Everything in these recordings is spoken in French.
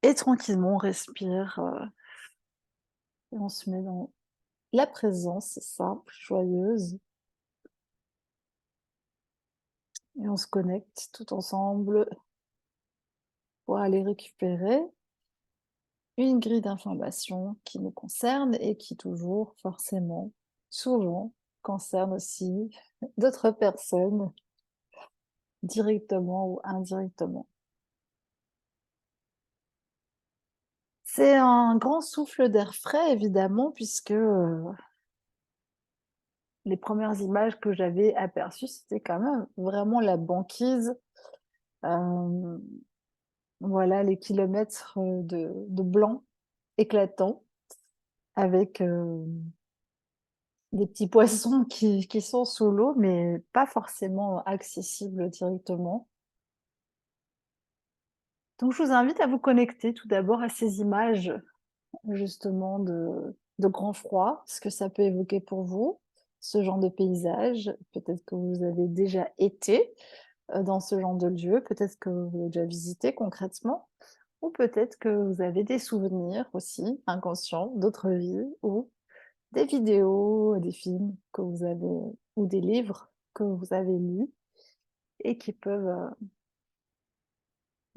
Et tranquillement, on respire, et on se met dans la présence simple, joyeuse et on se connecte tout ensemble pour aller récupérer une grille d'informations qui nous concerne et qui toujours, forcément, souvent, concerne aussi d'autres personnes, directement ou indirectement. C'est un grand souffle d'air frais évidemment puisque, les premières images que j'avais aperçues, c'était quand même vraiment la banquise, hem, voilà les kilomètres, de blanc éclatant avec, des petits poissons qui sont sous l'eau, mais pas forcément accessibles directement. Donc je vous invite à vous connecter tout d'abord à ces images justement de grand froid, ce que ça peut évoquer pour vous, ce genre de paysage. Peut-être que vous avez déjà été, dans ce genre de lieu, peut-être que vous avez déjà visité concrètement ou peut-être que vous avez des souvenirs aussi inconscients d'autres vies ou des vidéos, des films que vous avez ou des livres que vous avez lus et qui peuvent,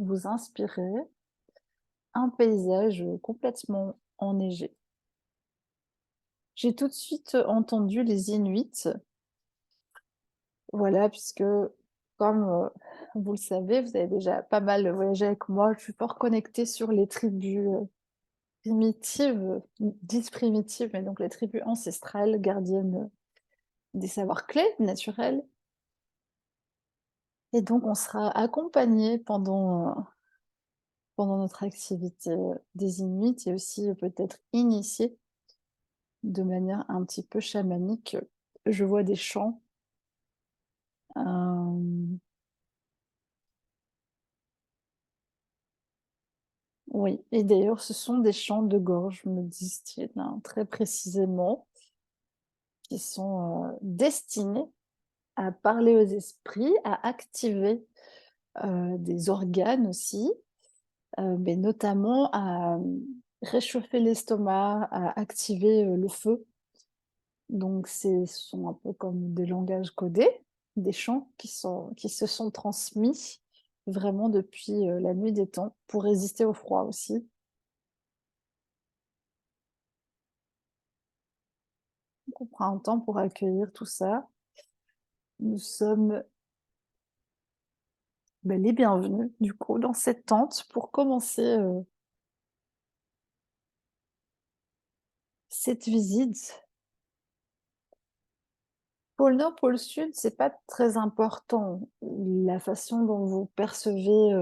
vous inspirer un paysage, complètement enneigé. J'ai tout de suite entendu les Inuits, voilà, puisque comme, vous le savez, vous avez déjà pas mal voyagé avec moi, je suis fort connectée sur les tribus, primitives, dites primitives, mais donc les tribus ancestrales gardiennes, des savoirs clés naturels et donc on sera accompagnés pendant notre activité, des Inuits et aussi, peut-être initiés de manière un petit peu chamanique. Je vois des chants, hem, oui et d'ailleurs ce sont des chants de gorge, me disent-ils, hein, très précisément, qui sont, destinés à parler aux esprits, à activer, des organes aussi, mais notamment à, réchauffer l'estomac, à activer, le feu. Donc ce sont un peu comme des langages codés, des chants qui se sont transmis vraiment depuis, la nuit des temps pour résister au froid aussi. Donc on prend un temps pour accueillir tout ça. Nous sommes, les bienvenus du coup dans cette tente pour commencer, cette visite. Pôle Nord, pôle Sud, c'est pas très important, la façon dont vous percevez,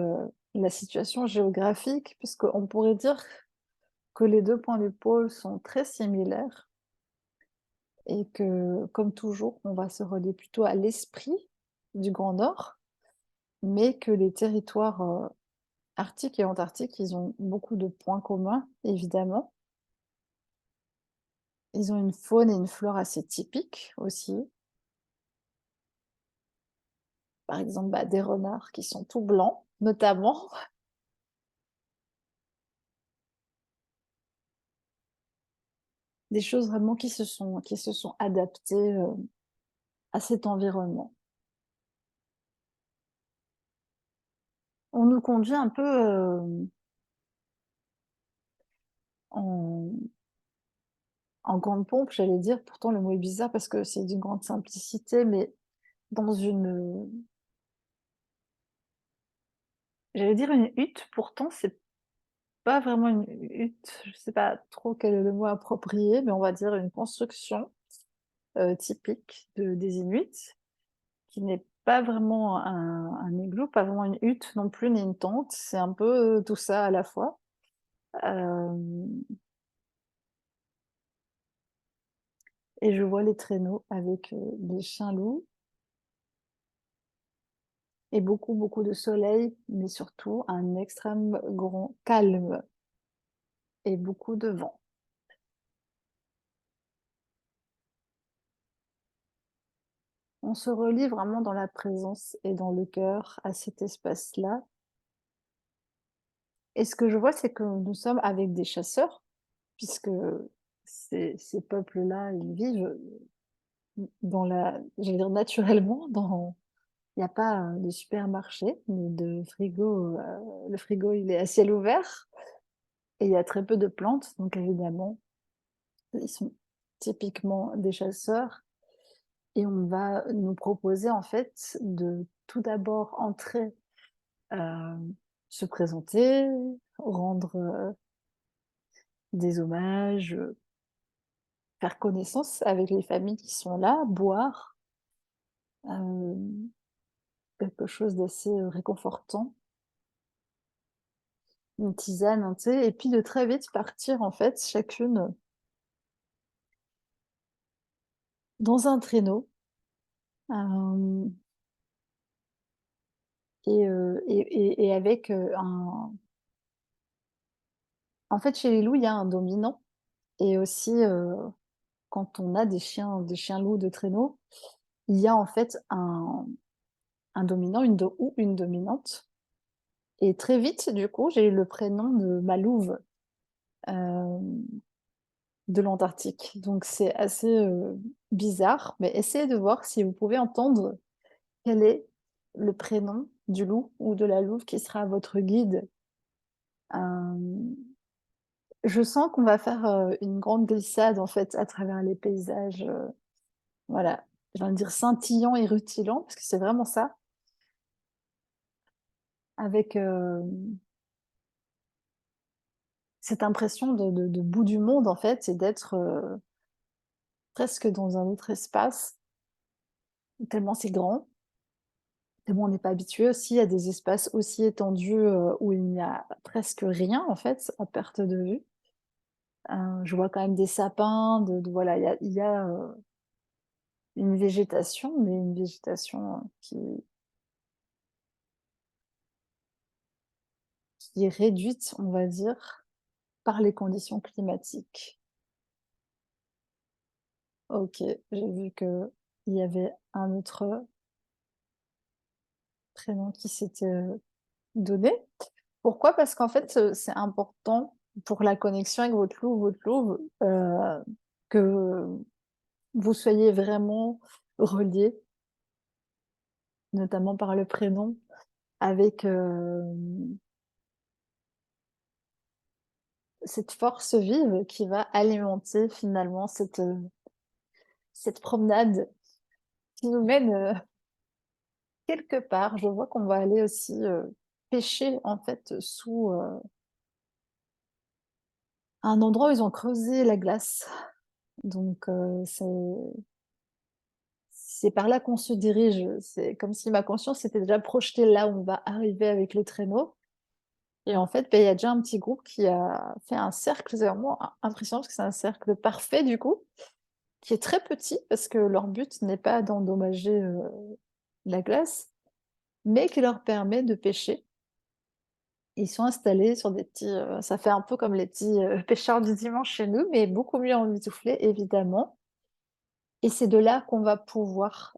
la situation géographique, puisqu'on pourrait dire que les 2 points du pôle sont très similaires et que, comme toujours, on va se relier plutôt à l'esprit du Grand Nord, mais que les territoires, arctiques et antarctiques, ils ont beaucoup de points communs, évidemment. Ils ont une faune et une flore assez typiques aussi. Par exemple, des renards qui sont tout blancs, notamment. Des choses vraiment qui se sont adaptées, à cet environnement. On nous conduit un peu, en grande pompe, j'allais dire, pourtant le mot est bizarre parce que c'est d'une grande simplicité, mais dans une, j'allais dire une hutte, pourtant c'est pas vraiment une hutte, je sais pas trop quel est le mot approprié, mais on va dire une construction, typique des Inuits, qui n'est pas vraiment un igloo, pas vraiment une hutte non plus, ni une tente, c'est un peu, tout ça à la fois. Hem Et je vois les traîneaux avec, des chiens-loups et beaucoup, beaucoup de soleil, mais surtout un extrême grand calme et beaucoup de vent. On se relie vraiment dans la présence et dans le cœur à cet espace-là et ce que je vois, c'est que nous sommes avec des chasseurs, puisque ces peuples-là, ils vivent dans la j'allais dire naturellement, dans il y a pas, de supermarché, ni de frigo, le frigo, il est à ciel ouvert et il y a très peu de plantes, donc évidemment, ils sont typiquement des chasseurs et on va nous proposer, en fait, de tout d'abord entrer, se présenter, rendre, des hommages, faire connaissance avec les familles qui sont là, boire, hem, quelque chose d'assez, réconfortant, une tisane, un thé et puis de très vite partir, en fait, chacune, dans un traîneau, hem et avec, un en fait, chez les loups, il y a un dominant et aussi, quand on a des chiens loups de traîneau, il y a, en fait, un dominant, une dominante et très vite, du coup, j'ai eu le prénom de ma louve, hem, de l'Antarctique. Donc c'est assez, bizarre, mais essayez de voir si vous pouvez entendre quel est le prénom du loup ou de la louve qui sera votre guide. Hem, je sens qu'on va faire, une grande glissade, en fait, à travers les paysages, voilà, j'ai envie de dire scintillants et rutilants, parce que c'est vraiment ça, avec, cette impression de bout du monde, en fait, et d'être, presque dans un autre espace, tellement c'est grand, tellement on n'est pas habitué aussi à des espaces aussi étendus, où il n'y a presque rien, en fait, à perte de vue. Je vois quand même des sapins, de voilà, il y a, une végétation, mais une végétation, qui est réduite, on va dire, par les conditions climatiques. OK, j'ai vu qu'il y avait un autre prénom qui s'était, donné. Pourquoi? Parce qu'en fait, c'est important pour la connexion avec votre louve, que vous soyez vraiment reliés, notamment par le prénom, avec, cette force vive qui va alimenter finalement cette promenade qui nous mène, quelque part. Je vois qu'on va aller aussi, pêcher en fait sous, un endroit où ils ont creusé la glace. Donc, c'est par là qu'on se dirige. C'est comme si ma conscience s'était déjà projetée là où on va arriver avec le traîneau et en fait, beh, il y a déjà un petit groupe qui a fait un cercle. C'est vraiment impressionnant parce que c'est un cercle parfait du coup, qui est très petit parce que leur but n'est pas d'endommager, la glace, mais qui leur permet de pêcher. Ils sont installés sur des petits, ça fait un peu comme les petits, pêcheurs du dimanche chez nous, mais beaucoup mieux emmitouflés évidemment et c'est de là qu'on va pouvoir,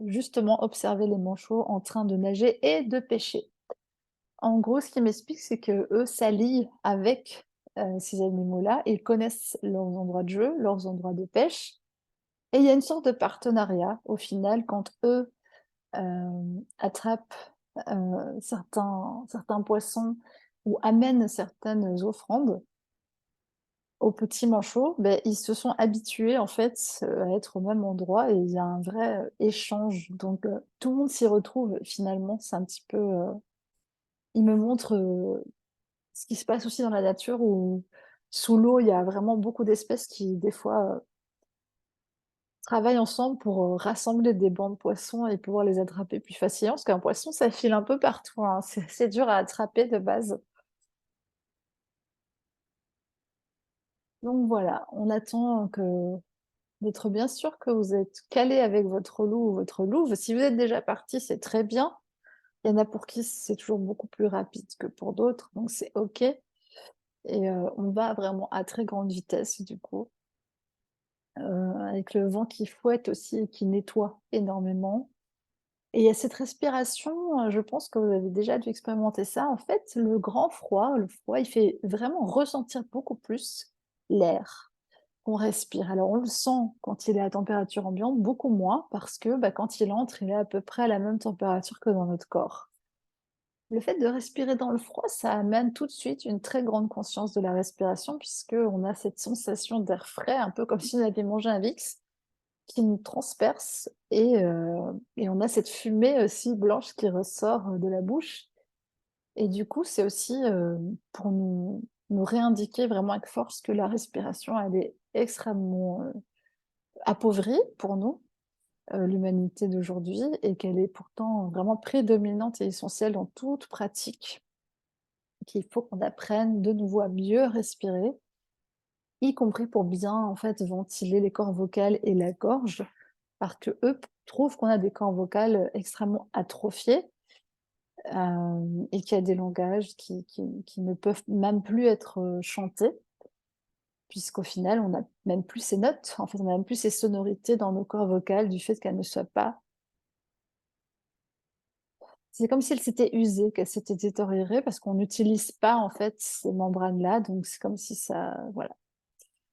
justement observer les manchots en train de nager et de pêcher. En gros, ce qu'ils m'expliquent, c'est qu'eux s'allient avec, ces animaux-là. Ils connaissent leurs endroits de jeu, leurs endroits de pêche et il y a une sorte de partenariat au final quand eux, attrapent, certains poissons ou amènent certaines offrandes aux petits manchots, beh, ils se sont habitués en fait, à être au même endroit et il y a un vrai, échange donc tout le monde s'y retrouve finalement. C'est un petit peu, ils me montrent, ce qui se passe aussi dans la nature où sous l'eau, il y a vraiment beaucoup d'espèces qui des fois, travaillent ensemble pour, rassembler des bancs de poissons et pouvoir les attraper plus facilement. Parce qu'un poisson, ça file un peu partout, hein, c'est assez dur à attraper de base. Donc voilà, on attend que d'être bien sûr que vous êtes calé avec votre loup ou votre louve. Si vous êtes déjà parti, c'est très bien. Il y en a pour qui c'est toujours beaucoup plus rapide que pour d'autres, donc c'est OK et on va vraiment à très grande vitesse du coup, avec le vent qui fouette aussi et qui nettoie énormément Et il y a cette respiration, je pense que vous avez déjà dû expérimenter ça. En fait, le grand froid, le froid, il fait vraiment ressentir beaucoup plus l'air qu'on respire. Alors on le sent quand il est à température ambiante, beaucoup moins parce que, bah, quand il entre, il est à peu près à la même température que dans notre corps. Le fait de respirer dans le froid, ça amène tout de suite une très grande conscience de la respiration puisqu'on a cette sensation d'air frais, un peu comme si on avait mangé un Vicks qui nous transperce et on a cette fumée aussi blanche qui ressort, de la bouche et du coup, c'est aussi, pour nous réindiquer vraiment avec force que la respiration, elle est extrêmement, appauvrie pour nous, l'humanité d'aujourd'hui et qu'elle est pourtant vraiment prédominante et essentielle dans toute pratique, qu'il faut qu'on apprenne de nouveau à mieux respirer, y compris pour bien, en fait, ventiler les cordes vocales et la gorge. Parce qu'eux trouvent qu'on a des cordes vocales, extrêmement atrophiées, et qu'il y a des langages qui ne peuvent même plus être, chantés, puisqu'au final, on n'a même plus ces notes, en fait, on n'a même plus ces sonorités dans nos cordes vocales du fait qu'elles ne soient pas c'est comme si elles s'étaient usées, qu'elles s'étaient détériorées parce qu'on n'utilise pas, en fait, ces membranes-là, donc c'est comme si ça voilà,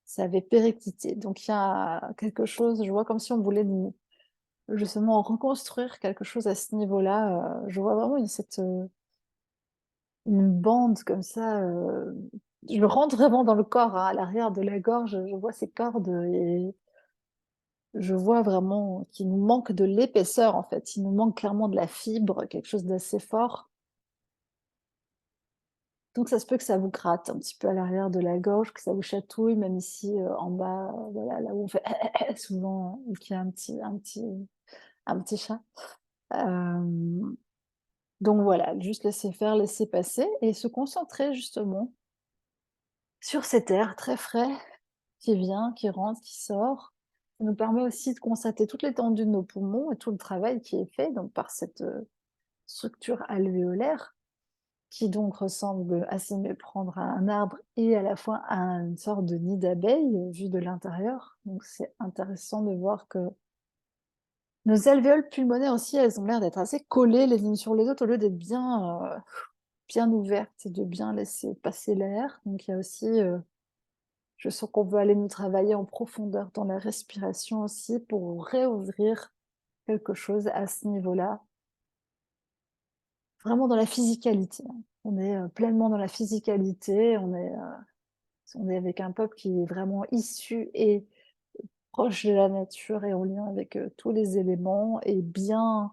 ça avait périclité. Donc il y a quelque chose, je vois comme si on voulait nous justement reconstruire quelque chose à ce niveau-là, je vois vraiment une bande comme ça, je rentre vraiment dans le corps, hein, à l'arrière de la gorge, je vois ces cordes, et je vois vraiment qu'il nous manque de l'épaisseur, en fait. Il nous manque clairement de la fibre, quelque chose d'assez fort. Donc ça se peut que ça vous gratte un petit peu à l'arrière de la gorge, que ça vous chatouille, même ici, en bas, voilà, là où on fait souvent, ou qu'il y a un petit chat. Hem, donc voilà, juste laisser faire, laisser passer et se concentrer justement sur cet air très frais qui vient, qui rentre, qui sort. Ça nous permet aussi de constater toute l'étendue de nos poumons et tout le travail qui est fait donc par cette, structure alvéolaire qui donc ressemble à s'y méprendre à un arbre et à la fois à une sorte de nid d'abeilles, vu de l'intérieur. Donc c'est intéressant de voir que nos alvéoles pulmonaires aussi, elles ont l'air d'être assez collées les unes sur les autres au lieu d'être bien ouvertes et de bien laisser passer l'air. Donc il y a aussi, je sens qu'on veut aller nous travailler en profondeur dans la respiration aussi pour réouvrir quelque chose à ce niveau-là. Vraiment dans la physicalité, hein. On est, pleinement dans la physicalité, on est avec un peuple qui est vraiment issu et proche de la nature et en lien avec, tous les éléments et bien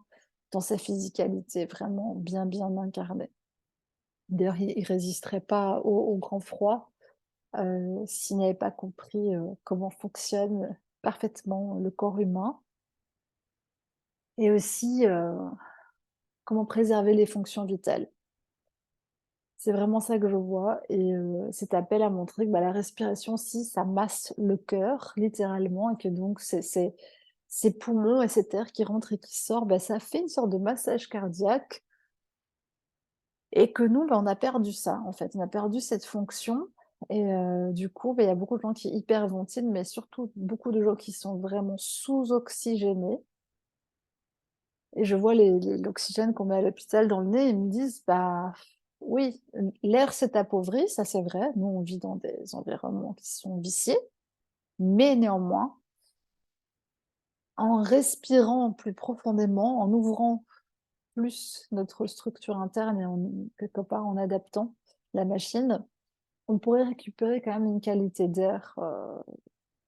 dans sa physicalité, vraiment bien, bien incarné. D'ailleurs, il résisterait pas au grand froid, s'il n'avait pas compris, comment fonctionne parfaitement le corps humain et aussi, comment préserver les fonctions vitales. C'est vraiment ça que je vois et cet appel à montrer que, bah, la respiration aussi, ça masse le cœur littéralement et que donc ces poumons et cet air qui rentre et qui sort, bah, ça fait une sorte de massage cardiaque et que nous, bah, on a perdu ça, en fait. On a perdu cette fonction et du coup, bah, il y a beaucoup de gens qui hyperventilent, mais surtout beaucoup de gens qui sont vraiment sous-oxygénés et je vois l'oxygène qu'on met à l'hôpital dans le nez, ils me disent: «Bah, oui, l'air s'est appauvri, ça c'est vrai. Nous, on vit dans des environnements qui sont viciés, mais néanmoins, en respirant plus profondément, en ouvrant plus notre structure interne et en quelque part en adaptant la machine, on pourrait récupérer quand même une qualité d'air,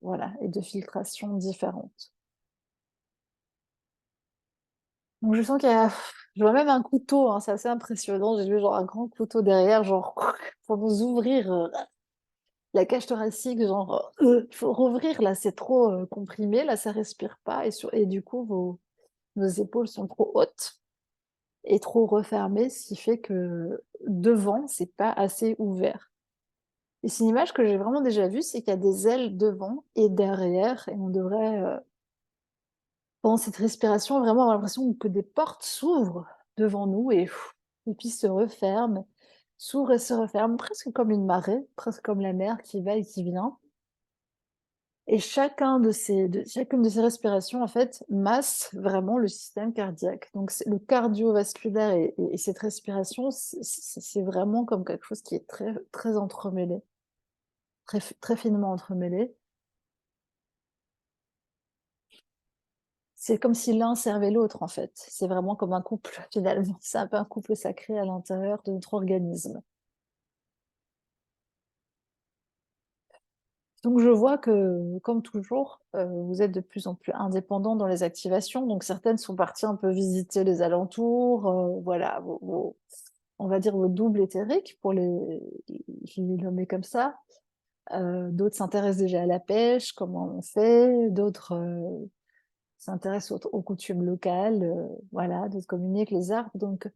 voilà et de filtration différente». Donc je sens qu'il y a je vois même un couteau, hein, c'est assez impressionnant. J'ai vu genre un grand couteau derrière, genre pour nous ouvrir, la cage thoracique, genre, il faut rouvrir là, c'est trop, comprimé, là ça respire pas et du coup vos épaules sont trop hautes et trop refermées, ce qui fait que devant, c'est pas assez ouvert. Et c'est une image que j'ai vraiment déjà vue, c'est qu'il y a des ailes devant et derrière et on devrait, pendant cette respiration, vraiment avoir l'impression que des portes s'ouvrent devant nous et puis se referment, s'ouvrent et se referment, presque comme une marée, presque comme la mer qui va et qui vient. Et chacune de ces respirations, en fait, masse vraiment le système cardiaque. Donc c'est le cardiovasculaire et cette respiration, c'est vraiment comme quelque chose qui est très très entremêlé, très finement entremêlé. C'est comme si l'un servait l'autre, en fait. C'est vraiment comme un couple, finalement. C'est un peu un couple sacré à l'intérieur de notre organisme. Donc je vois que, comme toujours, vous êtes de plus en plus indépendant dans les activations. Donc certaines sont parties un peu visiter les alentours, voilà, vos on va dire vos doubles éthériques pour les nommer comme ça. D'autres s'intéressent déjà à la pêche, comment on fait, d'autres, s'intéressent aux coutumes locales, voilà, d'autres communiquent les arbres. Donc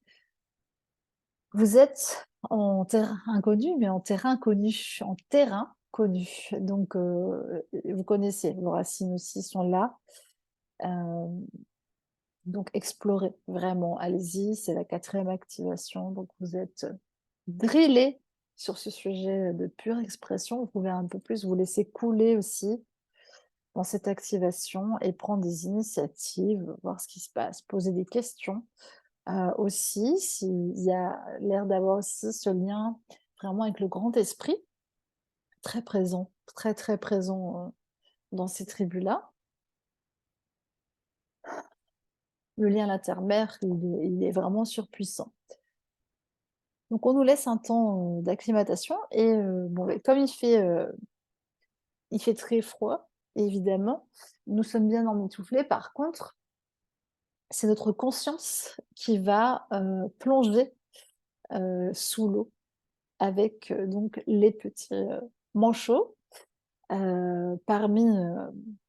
vous êtes en terrain inconnu, mais en terrain connu. Donc, vous connaissez, vos racines aussi sont là. Hem, donc explorez vraiment, allez-y, c'est la quatrième activation, donc vous êtes drillés sur ce sujet de pure expression. Vous pouvez un peu plus vous laisser couler aussi dans cette activation et prendre des initiatives, voir ce qui se passe, poser des questions. Aussi, s'il y a l'air d'avoir aussi ce lien vraiment avec le grand esprit, très présent, très, très présent, dans ces tribus-là. Le lien à la terre-mère, il est vraiment surpuissant. Donc on nous laisse un temps, d'acclimatation et bon, beh, comme il fait très froid, évidemment, nous sommes bien emmitouflés. Par contre, c'est notre conscience qui va, plonger, sous l'eau avec, donc les petits, manchots. Parmi,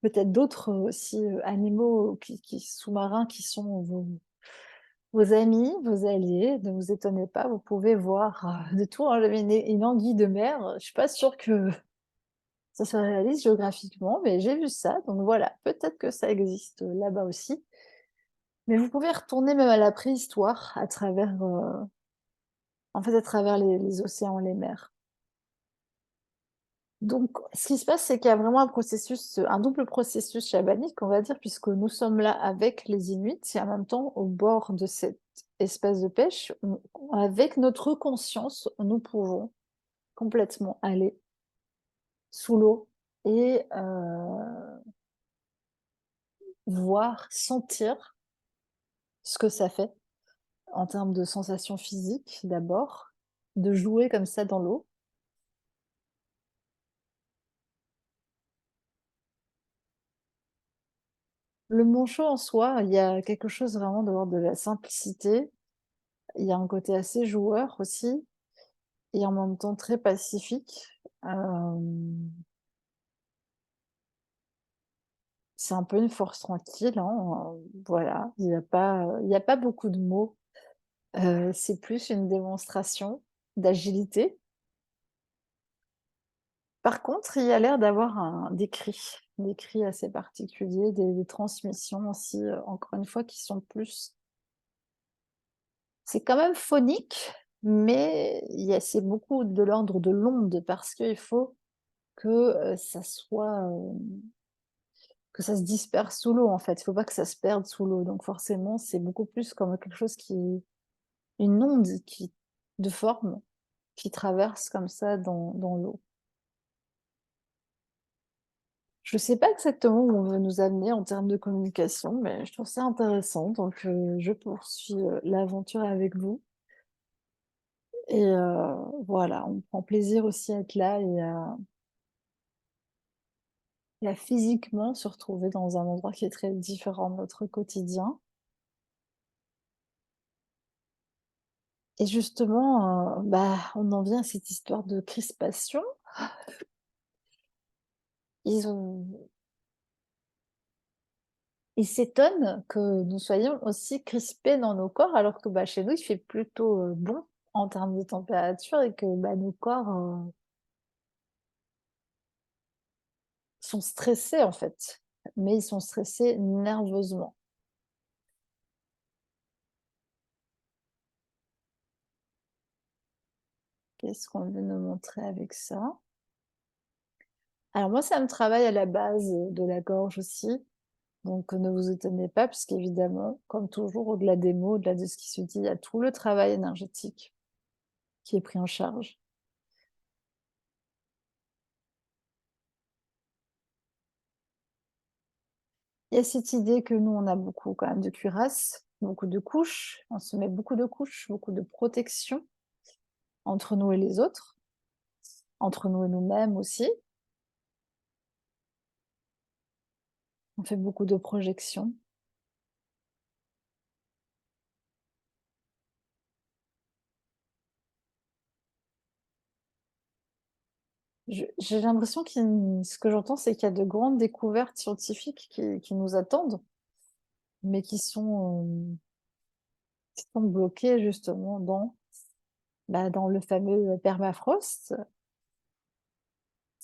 peut-être d'autres aussi, animaux qui sous-marins qui sont vos amis, vos alliés, ne vous étonnez pas, vous pouvez voir, de tout, hein. J'avais une anguille de mer, je suis pas sûre que ça soit réaliste géographiquement, mais j'ai vu ça, donc voilà, peut-être que ça existe, là-bas aussi. Mais vous pouvez retourner même à la préhistoire à travers, en fait, à travers les océans, les mers. Donc, ce qui se passe, c'est qu'il y a vraiment un processus, un double processus chamanique, on va dire, puisque nous sommes là avec les Inuits et en même temps au bord de cette espace de pêche, avec notre conscience, nous pouvons complètement aller sous l'eau et voir, sentir ce que ça fait en termes de sensations physiques d'abord, de jouer comme ça dans l'eau. Le manchot en soi, il y a quelque chose vraiment de l'ordre de la simplicité. Il y a un côté assez joueur aussi et en même temps très pacifique. Hem, c'est un peu une force tranquille, hein, voilà. Il y a pas beaucoup de mots. C'est plus une démonstration d'agilité. Par contre, il y a l'air d'avoir des cris assez particuliers, des transmissions aussi, encore une fois, qui sont plus c'est quand même phonique, mais c'est beaucoup de l'ordre de l'onde parce qu'il faut que, ça soit, que ça se disperse sous l'eau, en fait. Il faut pas que ça se perde sous l'eau, donc forcément, c'est beaucoup plus comme quelque chose qui une onde qui de forme, qui traverse comme ça dans l'eau. Je ne sais pas exactement où on veut nous amener en termes de communication, mais je trouve ça intéressant, donc je poursuis, l'aventure avec vous et voilà, on prend plaisir aussi à être là et à physiquement se retrouver dans un endroit qui est très différent de notre quotidien. Et justement, bah, on en vient à cette histoire de crispation. Ils ont ils s'étonnent que nous soyons aussi crispés dans nos corps alors que, bah, chez nous, il fait plutôt, bon en termes de température et que, bah, nos corps, sont stressés, en fait. Mais ils sont stressés nerveusement. Qu'est-ce qu'on veut nous montrer avec ça? Alors moi, ça me travaille à la base de la gorge aussi. Donc ne vous étonnez pas, puisqu'évidemment, comme toujours, au-delà des mots, au-delà de ce qui se dit, il y a tout le travail énergétique qui est pris en charge. Il y a cette idée que nous, on a beaucoup quand même de cuirasses, beaucoup de couches, on se met beaucoup de couches, beaucoup de protection entre nous et les autres, entre nous et nous-mêmes aussi. On fait beaucoup de projections. J'ai l'impression ce que j'entends, c'est qu'il y a de grandes découvertes scientifiques qui nous attendent, mais qui sont bloquées justement dans le fameux permafrost.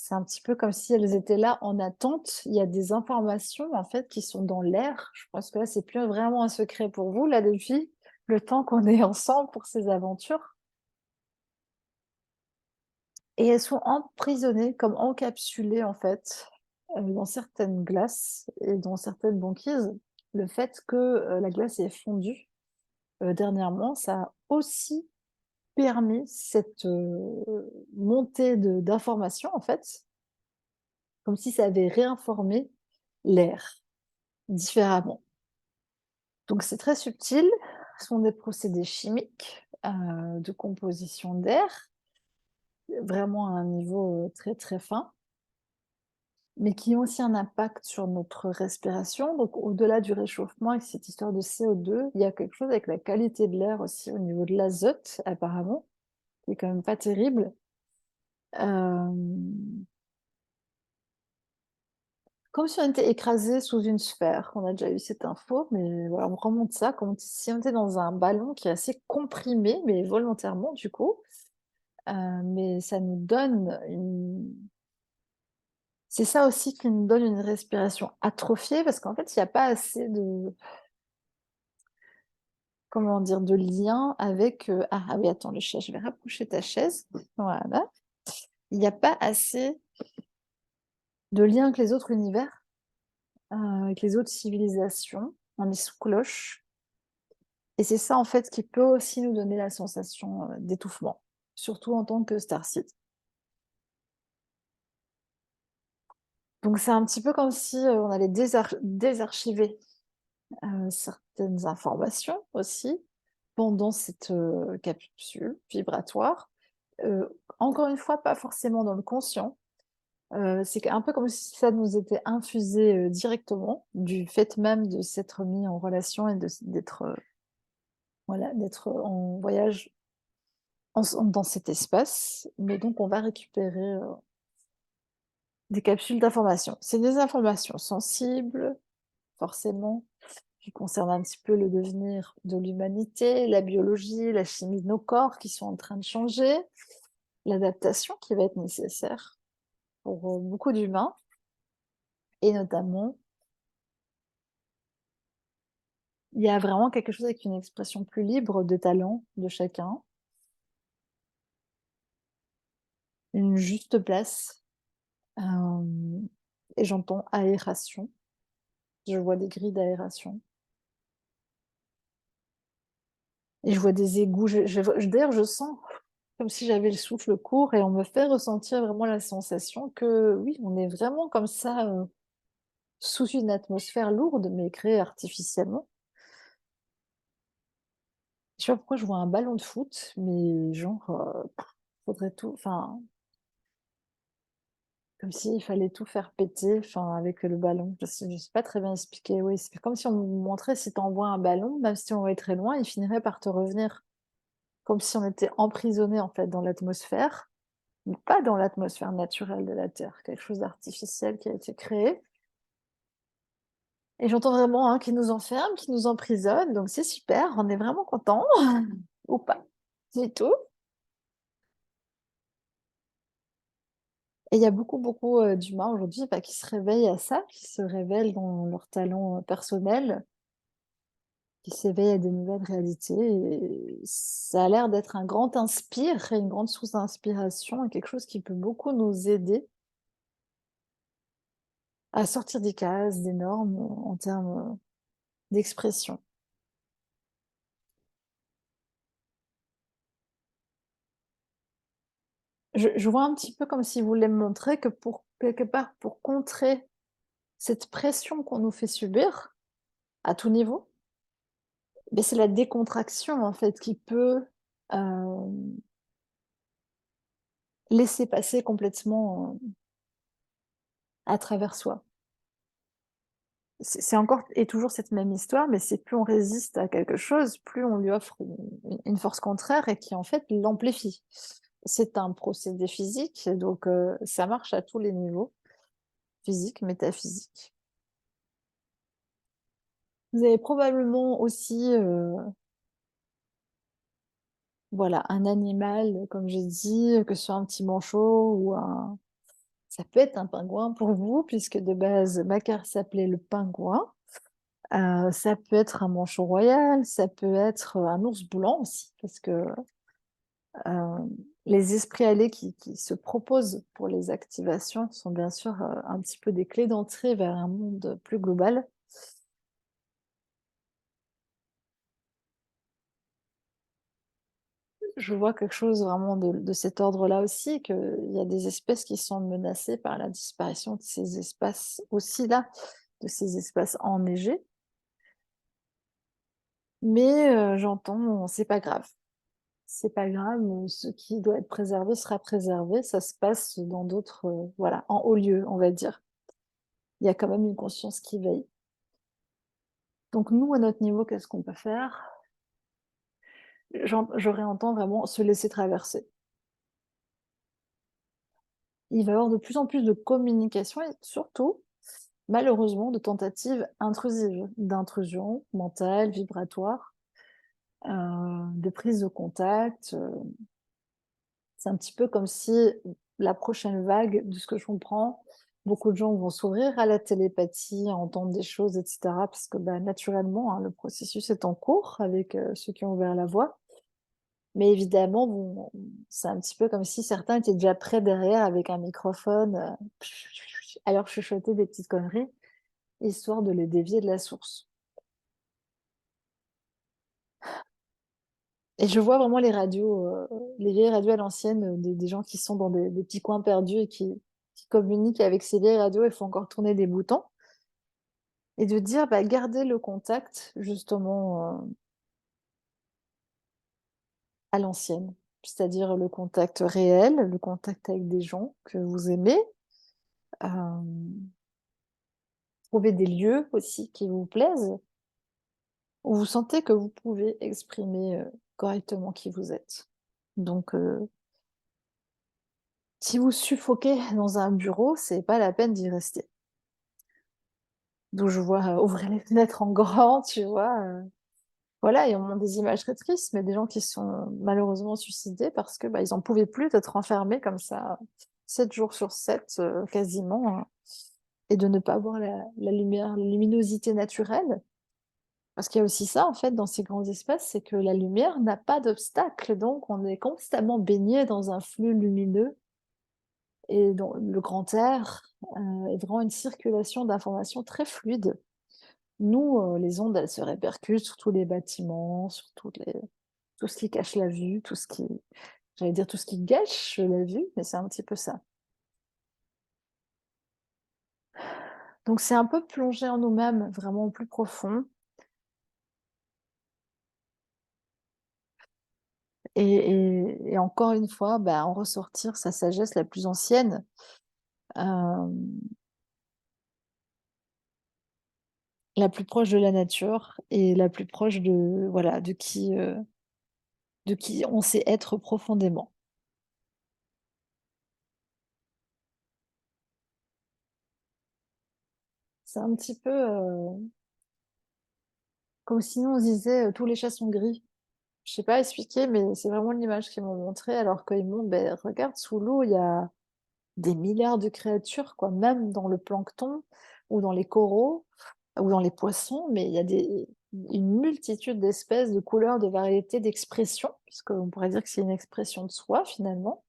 C'est un petit peu comme si elles étaient là en attente. Il y a des informations, en fait, qui sont dans l'air. Je pense que là, c'est plus vraiment un secret pour vous, là, depuis le temps qu'on est ensemble pour ces aventures. Et elles sont emprisonnées, comme encapsulées, en fait, dans certaines glaces et dans certaines banquises. Le fait que, la glace ait fondu, dernièrement, ça a aussi permis cette, montée d'informations, en fait, comme si ça avait réinformé l'air différemment. Donc c'est très subtil, ce sont des procédés chimiques, de composition d'air, vraiment à un niveau, très, très fin, mais qui ont aussi un impact sur notre respiration. Donc au-delà du réchauffement avec cette histoire de CO2, il y a quelque chose avec la qualité de l'air aussi au niveau de l'azote apparemment, qui est quand même pas terrible. Hem, Comme si on était écrasé sous une sphère. On a déjà eu cette info, mais voilà, on remonte ça comme si on était dans un ballon qui est assez comprimé, mais volontairement du coup. Mais ça nous donne une c'est ça aussi qui nous donne une respiration atrophiée parce qu'en fait, il y a pas assez de comment dire? De lien avec, ah oui, attends le chat, je vais rapprocher ta chaise. Voilà. Il n'y a pas assez de lien avec les autres univers, avec les autres civilisations. On est sous cloche et c'est ça, en fait, qui peut aussi nous donner la sensation, d'étouffement, surtout en tant que starseed. Donc c'est un petit peu comme si, on allait désarchiver certaines informations aussi pendant cette, capsule vibratoire. Encore une fois, pas forcément dans le conscient, c'est un peu comme si ça nous était infusé, directement du fait même de s'être mis en relation et d'être, voilà, d'être en voyage ensemble dans cet espace. Mais donc on va récupérer, des capsules d'informations. C'est des informations sensibles, forcément, qui concerne un petit peu le devenir de l'humanité, la biologie, la chimie de nos corps qui sont en train de changer, l'adaptation qui va être nécessaire pour, beaucoup d'humains et notamment, il y a vraiment quelque chose avec une expression plus libre de talent de chacun, une juste place, hem et j'entends aération, je vois des grilles d'aération et je vois des égouts, d'ailleurs je sens comme si j'avais le souffle court et on me fait ressentir vraiment la sensation que oui, on est vraiment comme ça, sous une atmosphère lourde, mais créée artificiellement. Je sais pas pourquoi je vois un ballon de foot, mais genre, faudrait tout enfin, comme s'il fallait tout faire péter, enfin, avec le ballon. Je sais pas très bien expliquer, oui, c'est comme si on nous montrait si tu envoies un ballon, même si on va très loin, il finirait par te revenir. Comme si on était emprisonné, en fait, dans l'atmosphère, mais pas dans l'atmosphère naturelle de la Terre, quelque chose d'artificiel qui a été créé. Et j'entends vraiment, hein, qui nous enferme, qui nous emprisonne, donc c'est super, on est vraiment content ou pas du tout. Et il y a beaucoup, beaucoup, d'humains aujourd'hui, bah, qui se réveillent à ça, qui se révèlent dans leurs talents, personnels, qui s'éveillent à des nouvelles réalités et ça a l'air d'être un grand inspire et une grande source d'inspiration et quelque chose qui peut beaucoup nous aider à sortir des cases, des normes en termes d'expression. Je vois un petit peu comme s'il voulait me montrer que pour quelque part, pour contrer cette pression qu'on nous fait subir, à tout niveau, beh, c'est la décontraction, en fait, qui peut, hem, laisser passer complètement, à travers soi. C'est encore et toujours cette même histoire, mais c'est plus on résiste à quelque chose, plus on lui offre une force contraire et qui, en fait, l'amplifie. C'est un procédé physique, donc ça marche à tous les niveaux, physique, métaphysique. Vous avez probablement aussi, voilà, un animal, comme j'ai dit, que ce soit un petit manchot ou un ça peut être un pingouin pour vous, puisque de base, Macar s'appelait le pingouin. Ça peut être un manchot royal, ça peut être, un ours blanc aussi, parce que, les esprits ailés qui se proposent pour les activations sont bien sûr, un petit peu des clés d'entrée vers un monde plus global. Je vois quelque chose vraiment de cet ordre-là aussi, qu'il y a des espèces qui sont menacées par la disparition de ces espaces aussi-là, de ces espaces enneigés. Mais j'entends, c'est pas grave. C'est pas grave, ce qui doit être préservé sera préservé, ça se passe dans d'autres, voilà, en haut lieu, on va dire. Il y a quand même une conscience qui veille. Donc nous, à notre niveau, qu'est-ce qu'on peut faire? Je réentends vraiment se laisser traverser. Il va y avoir de plus en plus de communication et surtout, malheureusement, de tentatives intrusives, d'intrusion mentale, vibratoire, de prise de contact, c'est un petit peu comme si la prochaine vague, de ce que je comprends, beaucoup de gens vont s'ouvrir à la télépathie, à entendre des choses et cetera parce que, bah, naturellement, hein, le processus est en cours avec, ceux qui ont ouvert la voie. Mais évidemment, bon, c'est un petit peu comme si certains étaient déjà prêts derrière avec un microphone, à leur chuchoter des petites conneries, histoire de les dévier de la source. Et je vois vraiment les vieilles radios à l'ancienne, des gens qui sont dans des petits coins perdus et qui communiquent avec ces vieilles radios, il faut encore tourner des boutons et de dire, bah, gardez le contact justement, à l'ancienne. C'est-à-dire le contact réel, le contact avec des gens que vous aimez, hem, trouver des lieux aussi qui vous plaisent, où vous sentez que vous pouvez exprimer, correctement qui vous êtes. Donc si vous suffoquez dans un bureau, c'est pas la peine d'y rester. D'où je vois, ouvrir les fenêtres en grand, tu vois? Voilà et on montre des images très tristes, mais des gens qui sont malheureusement suicidés parce que, bah, ils en pouvaient plus d'être enfermés comme ça, 7 jours sur 7, quasiment, et de ne pas voir la lumière, la luminosité naturelle. Parce qu'il y a aussi ça, en fait, dans ces grands espaces, c'est que la lumière n'a pas d'obstacle, donc on est constamment baigné dans un flux lumineux et dans le grand air, est vraiment une circulation d'informations très fluide. Nous, les ondes, elles se répercutent sur tous les bâtiments, sur tout ce qui cache la vue, tout ce qui j'allais dire tout ce qui gâche la vue, mais c'est un petit peu ça. Donc c'est un peu plonger en nous-mêmes, vraiment au plus profond et encore une fois, bah, en ressortir sa sagesse la plus ancienne, hem, la plus proche de la nature et la plus proche de voilà, de qui on sait être profondément. C'est un petit peu, comme si nous on se disait, «Tous les chats sont gris». Je sais pas expliquer, mais c'est vraiment l'image qu'ils m'ont montrée alors qu'ils m'ont «Beh, regarde sous l'eau, il y a des milliards de créatures quoi, même dans le plancton ou dans les coraux ou dans les poissons, mais il y a une multitude d'espèces, de couleurs, de variétés, d'expressions», puisqu'on pourrait dire que c'est une expression de soi finalement.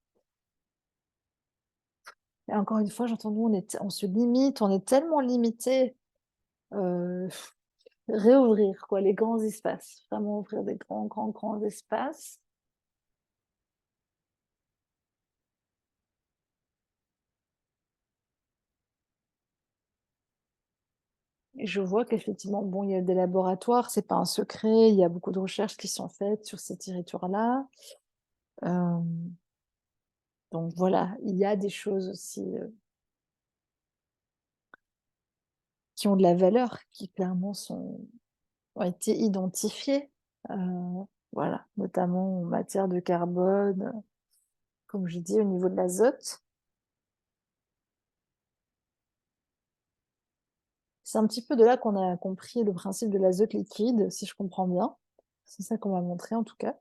Et encore une fois, j'entends, nous, on se limite, on est tellement limité, réouvrir quoi, les grands espaces, vraiment ouvrir des grands, grands, grands espaces. Et je vois qu'effectivement, bon, il y a des laboratoires, c'est pas un secret, il y a beaucoup de recherches qui sont faites sur ces territoires-là. Hem, donc voilà, il y a des choses aussi, qui ont de la valeur, qui clairement ont été identifiées, heu, voilà, notamment en matière de carbone, comme je dis, au niveau de l'azote. C'est un petit peu de là qu'on a compris le principe de l'azote liquide, si je comprends bien. C'est ça qu'on m'a montré en tout cas.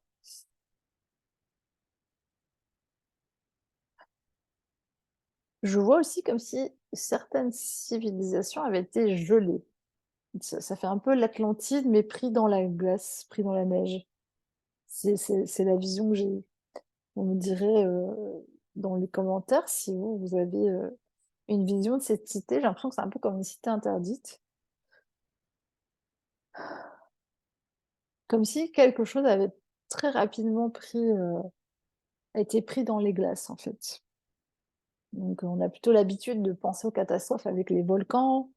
Je vois aussi comme si certaines civilisations avaient été gelées. Ça fait un peu l'Atlantide, mais pris dans la glace, pris dans la neige. C'est la vision que j'ai eue. Vous me direz, dans les commentaires si vous avez, une vision de cette cité. J'ai l'impression que c'est un peu comme une cité interdite. Comme si quelque chose avait très rapidement a été pris dans les glaces, en fait. Donc, on a plutôt l'habitude de penser aux catastrophes avec les volcans,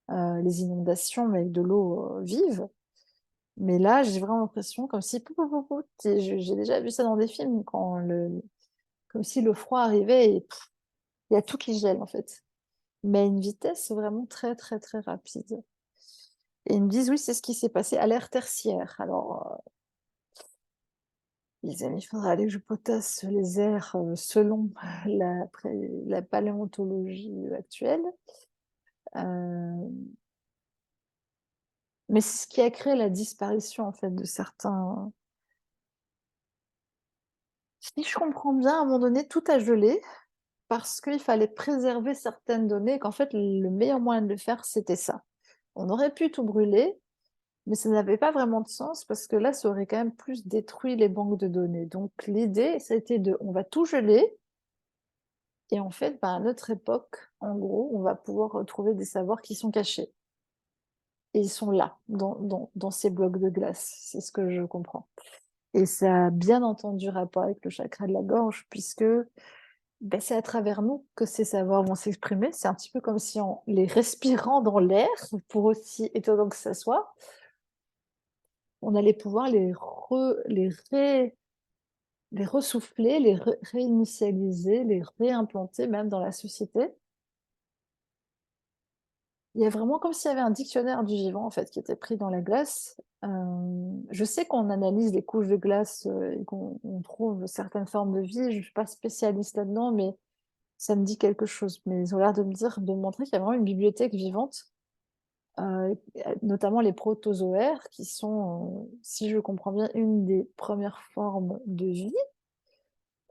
les inondations, mais avec de l'eau, vive. Mais là, j'ai vraiment l'impression comme si pou pou pou pou, tu sais, j'ai déjà vu ça dans des films quand le comme si le froid arrivait et il y a tout qui gèle, en fait. Mais à une vitesse vraiment très, très, très rapide. Et ils me disent: «Oui, c'est ce qui s'est passé à l'ère tertiaire». Alors, les amis, il faudra aller que je potasse les airs, selon la paléontologie actuelle. Hem, mais c'est ce qui a créé la disparition, en fait, de certains. Si je comprends bien, à un moment donné, tout a gelé parce qu'il fallait préserver certaines données et qu'en fait, le meilleur moyen de le faire, c'était ça. On aurait pu tout brûler, mais ça n'avait pas vraiment de sens parce que là, ça aurait quand même plus détruit les banques de données. Donc l'idée, ça a été de on va tout geler et en fait, bah, à notre époque, en gros, on va pouvoir retrouver des savoirs qui sont cachés et ils sont là, dans ces blocs de glace. C'est ce que je comprends et ça a bien entendu rapport avec le chakra de la gorge puisque, bah, c'est à travers nous que ces savoirs vont s'exprimer. C'est un petit peu comme si en les respirant dans l'air, pour aussi étonnant que ça soit, on allait pouvoir les ressouffler, les réinitialiser, les réimplanter même dans la société. Il y a vraiment comme s'il y avait un dictionnaire du vivant, en fait, qui était pris dans la glace. Je sais qu'on analyse les couches de glace, et qu'on trouve certaines formes de vie. Je suis pas spécialiste là-dedans, mais ça me dit quelque chose. Mais ils ont l'air de me montrer qu'il y a vraiment une bibliothèque vivante, notamment les protozoaires qui sont, si je comprends bien, une des premières formes de vie.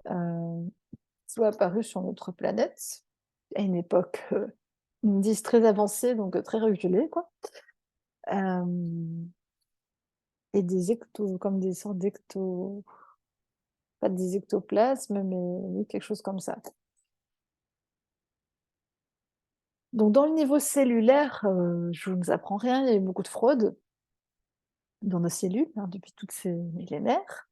Heu, Soit apparu sur notre planète, à une époque, ils me disent très avancée, donc très reculée, quoi. Hem Et des comme des sortes pas des ectoplasmes, mais oui, quelque chose comme ça. Donc dans le niveau cellulaire, je ne vous apprends rien, il y a eu beaucoup de fraude dans nos cellules, hein, depuis toutes ces millénaires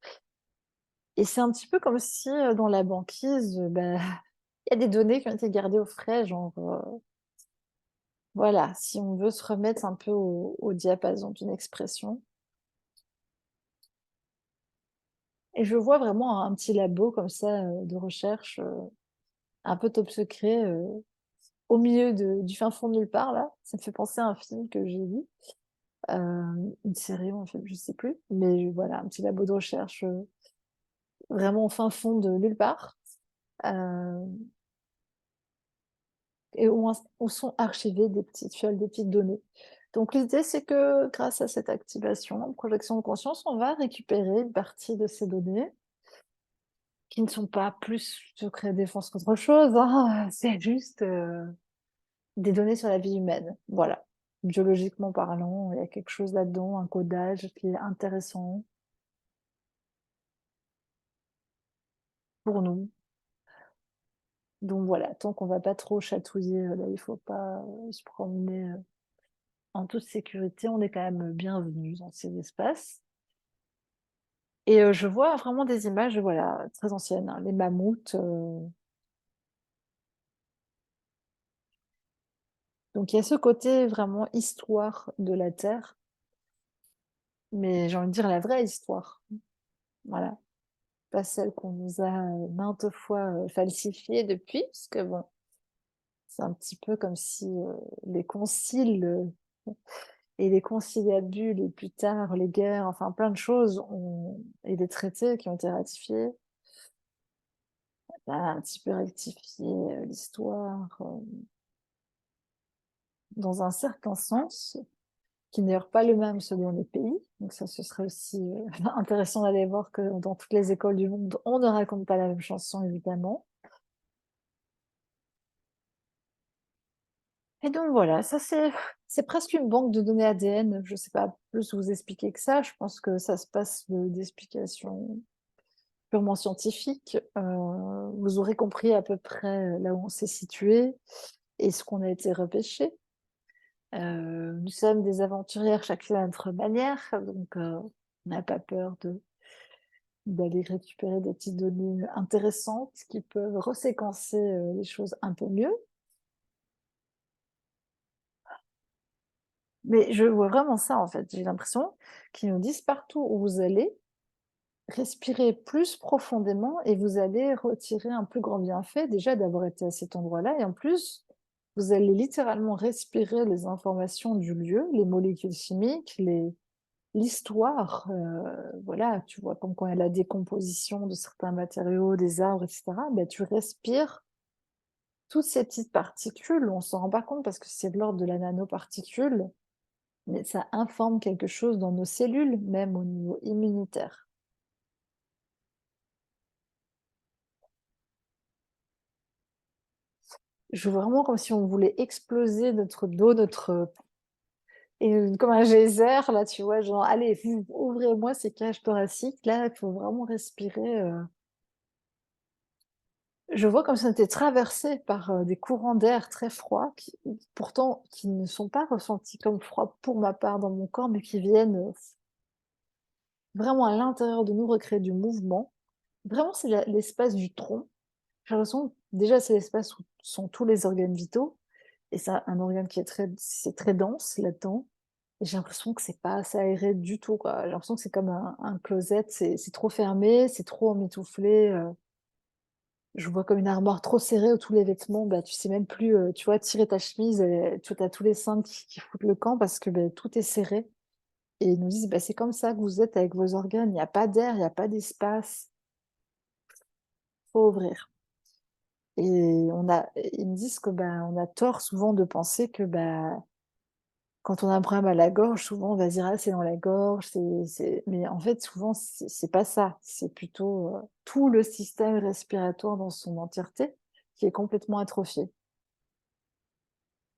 et c'est un petit peu comme si, dans la banquise, bah, il y a des données qui ont été gardées au frais, genre, voilà, si on veut se remettre un peu au diapason d'une expression et je vois vraiment un petit labo comme ça, de recherche, un peu top secret, au milieu du fin fond de nulle part là. Ça me fait penser à un film que j'ai vu, une série ou un film, je sais plus, mais voilà, un petit labo de recherche, vraiment au fin fond de nulle part, heu et où sont archivées des petites fioles, des petites données. Donc l'idée, c'est que grâce à cette activation, projection de conscience, on va récupérer une partie de ces données qui ne sont pas plus secret défense qu'autre chose, hein, c'est juste, des données sur la vie humaine, voilà. Biologiquement parlant, il y a quelque chose là-dedans, un codage qui est intéressant pour nous. Donc voilà, tant qu'on va pas trop chatouiller, là, il faut pas, se promener, en toute sécurité, on est quand même bienvenus dans ces espaces. Et je vois vraiment des images, voilà, très anciennes, hein, les mammouths, donc il y a ce côté vraiment histoire de la Terre, mais j'ai envie de dire la vraie histoire, voilà, pas celle qu'on nous a, maintes fois, falsifiée depuis, parce que bon, c'est un petit peu comme si, les conciles, et les conciliabules et plus tard les guerres, enfin plein de choses ont et des traités qui ont été ratifiés, bah, un petit peu rectifié, l'histoire, dans un certain sens, qui n'est d'ailleurs pas le même selon les pays. Donc ça, ce serait aussi, intéressant d'aller voir que dans toutes les écoles du monde, on ne raconte pas la même chanson évidemment. Et donc voilà, ça c'est presque une banque de données ADN. Je ne sais pas plus vous expliquer que ça. Je pense que ça se passe d'explications purement scientifiques. Vous aurez compris à peu près, là où on s'est situé et ce qu'on a été repêché. Nous sommes des aventurières chacune à notre manière, donc on n'a pas peur d'aller récupérer des petites données intéressantes qui peuvent reséquencer, les choses un peu mieux. Mais je vois vraiment ça, en fait. J'ai l'impression qu'ils nous disent partout où vous allez, respirez plus profondément et vous allez retirer un plus grand bienfait, déjà d'avoir été à cet endroit-là et en plus, vous allez littéralement respirer les informations du lieu, les molécules chimiques, les l'histoire, voilà, tu vois? Comme quand il y a la décomposition de certains matériaux, des arbres et cetera, bah, tu respires toutes ces petites particules, on s'en rend pas compte parce que c'est de l'ordre de la nanoparticule, mais ça informe quelque chose dans nos cellules, même au niveau immunitaire. Je vois vraiment comme si on voulait exploser notre dos, notre et comme un geyser là, tu vois? Genre: «Allez, ouvrez-moi ces cages thoraciques là, il faut vraiment respirer», Je vois comme si on était traversé par, des courants d'air très froids qui pourtant qui ne sont pas ressentis comme froids pour ma part dans mon corps, mais qui viennent, vraiment à l'intérieur de nous recréer du mouvement. Vraiment, c'est l'espace du tronc. J'ai l'impression déjà, c'est l'espace où sont tous les organes vitaux et c'est un organe qui est c'est très dense là-dedans et j'ai l'impression que c'est pas assez aéré du tout, quoi. J'ai l'impression que c'est comme un closet, c'est trop fermé, c'est trop emmitouflé, je vois comme une armoire trop serrée où tous les vêtements, bah, tu sais même plus, tu vois, tirer ta chemise et tu as tous les seins qui foutent le camp parce que, beh, tout est serré et ils nous disent: «Bah, c'est comme ça que vous êtes avec vos organes, il y a pas d'air, il y a pas d'espace, faut ouvrir» et ils me disent que, bah, on a tort souvent de penser que, bah, quand on a un problème à la gorge, souvent on va se dire: «Ah, c'est dans la gorge, c'est» mais en fait, souvent, c'est pas ça. C'est plutôt, tout le système respiratoire dans son entièreté qui est complètement atrophié.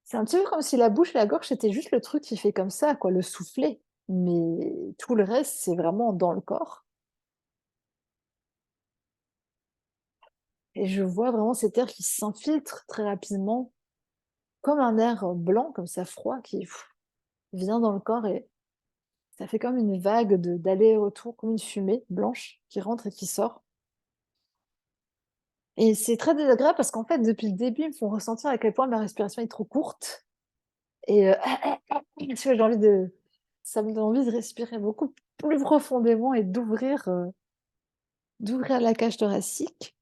C'est un petit peu comme si la bouche et la gorge, c'était juste le truc qui fait comme ça, quoi, le soufflet. Mais tout le reste, c'est vraiment dans le corps. Et je vois vraiment cet air qui s'infiltre très rapidement, comme un air blanc, comme ça, froid, qui vient dans le corps et ça fait comme une vague d'aller et retour, comme une fumée blanche qui rentre et qui sort. Et c'est très désagréable parce qu'en fait, depuis le début, ils me font ressentir à quel point ma respiration est trop courte. Et tu vois, ça me donne envie de respirer beaucoup plus profondément et d'ouvrir la cage thoracique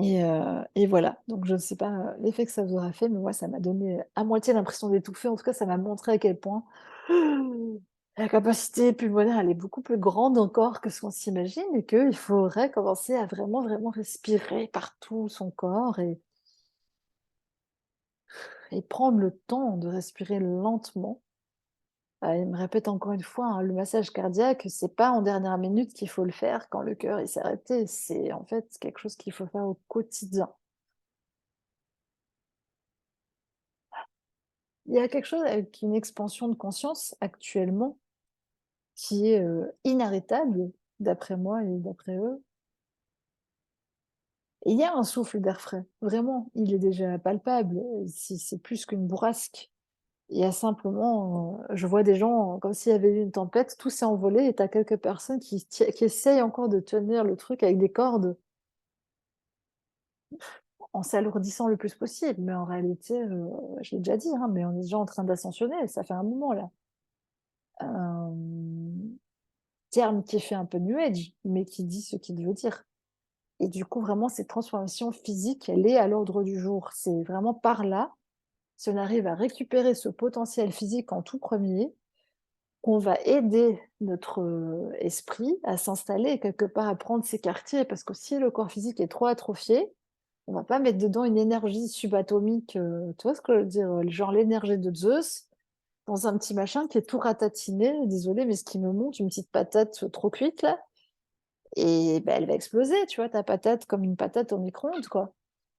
et voilà. Donc je ne sais pas, l'effet que ça vous aura fait, mais moi ça m'a donné à moitié l'impression d'étouffer. En tout cas, ça m'a montré à quel point la capacité pulmonaire, elle est beaucoup plus grande encore que ce qu'on s'imagine et qu'il faudrait commencer à vraiment, vraiment respirer par tout son corps et prendre le temps de respirer lentement. Il me répète encore une fois, hein, le massage cardiaque, c'est pas en dernière minute qu'il faut le faire quand le cœur il s'est arrêté. C'est en fait quelque chose qu'il faut faire au quotidien. Il y a quelque chose avec une expansion de conscience actuellement qui est, inarrêtable d'après moi et d'après eux. Et il y a un souffle d'air frais, vraiment, il est déjà palpable, c'est plus qu'une bourrasque. Il y a simplement, je vois des gens comme s'il y avait eu une tempête, tout s'est envolé et tu as quelques personnes qui essayent encore de tenir le truc avec des cordes en s'alourdissant le plus possible. Mais en réalité, je l'ai déjà dit, hein, mais on est déjà en train d'ascensionner, ça fait un moment là. Hem, terme qui fait un peu new age, mais qui dit ce qu'il veut dire. Et du coup, vraiment, cette transformation physique, elle est à l'ordre du jour. C'est vraiment par là, si on arrive à récupérer ce potentiel physique en tout premier, qu'on va aider notre, esprit à s'installer et quelque part à prendre ses quartiers. Parce que si le corps physique est trop atrophié, on va pas mettre dedans une énergie subatomique, tu vois ce que je veux dire? Genre l'énergie de Zeus dans un petit machin qui est tout ratatiné. Désolée, mais ce qui me monte, une petite patate, trop cuite là et bah, elle va exploser, tu vois? Ta patate comme une patate au micro-ondes, quoi.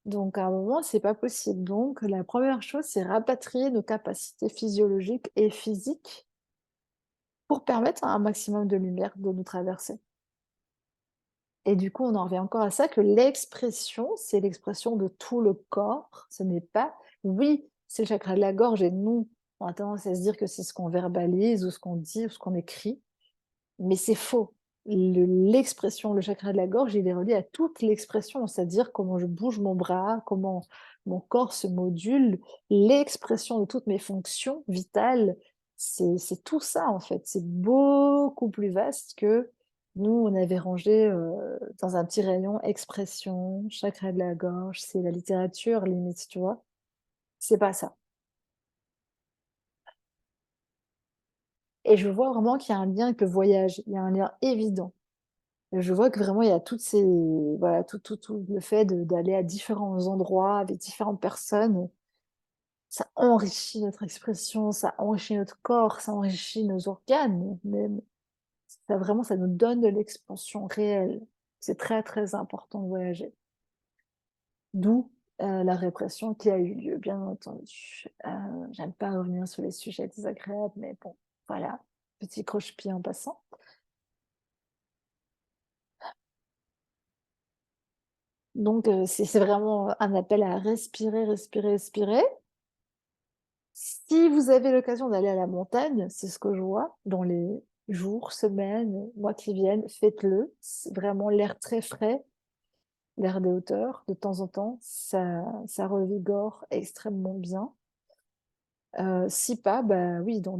Donc à un moment, c'est pas possible. Donc la première chose, c'est rapatrier nos capacités physiologiques et physiques pour permettre à un maximum de lumière de nous traverser. Et du coup, on en revient encore à ça, que l'expression, c'est l'expression de tout le corps. Ce n'est pas oui, c'est le chakra de la gorge et nous, on a tendance à se dire que c'est ce qu'on verbalise ou ce qu'on dit ou ce qu'on écrit, mais c'est faux. L'expression, le chakra de la gorge, il est relié à toute l'expression, c'est-à-dire comment je bouge mon bras, comment mon corps se module, l'expression de toutes mes fonctions vitales, c'est tout ça en fait. C'est beaucoup plus vaste que nous, on avait rangé dans un petit rayon expression, chakra de la gorge, c'est la littérature limite, tu vois. C'est pas ça. Et je vois vraiment qu'il y a un lien avec le voyage, il y a un lien évident. Je vois que vraiment il y a toutes ces voilà, tout le fait d'aller à différents endroits avec différentes personnes, ça enrichit notre expression, ça enrichit notre corps, ça enrichit nos organes même. Ça vraiment, ça nous donne de l'expansion réelle. C'est très, très important de voyager. D'où, la répression qui a eu lieu, bien entendu. J'aime pas revenir sur les sujets désagréables, mais bon, voilà, petit croche-pied en passant. Donc c'est vraiment un appel à respirer, respirer, respirer. Si vous avez l'occasion d'aller à la montagne, c'est ce que je vois dans les jours, semaines, mois qui viennent, faites-le. C'est vraiment l'air très frais, l'air des hauteurs, de temps en temps, ça revigore extrêmement bien. Si pas, bah oui, dans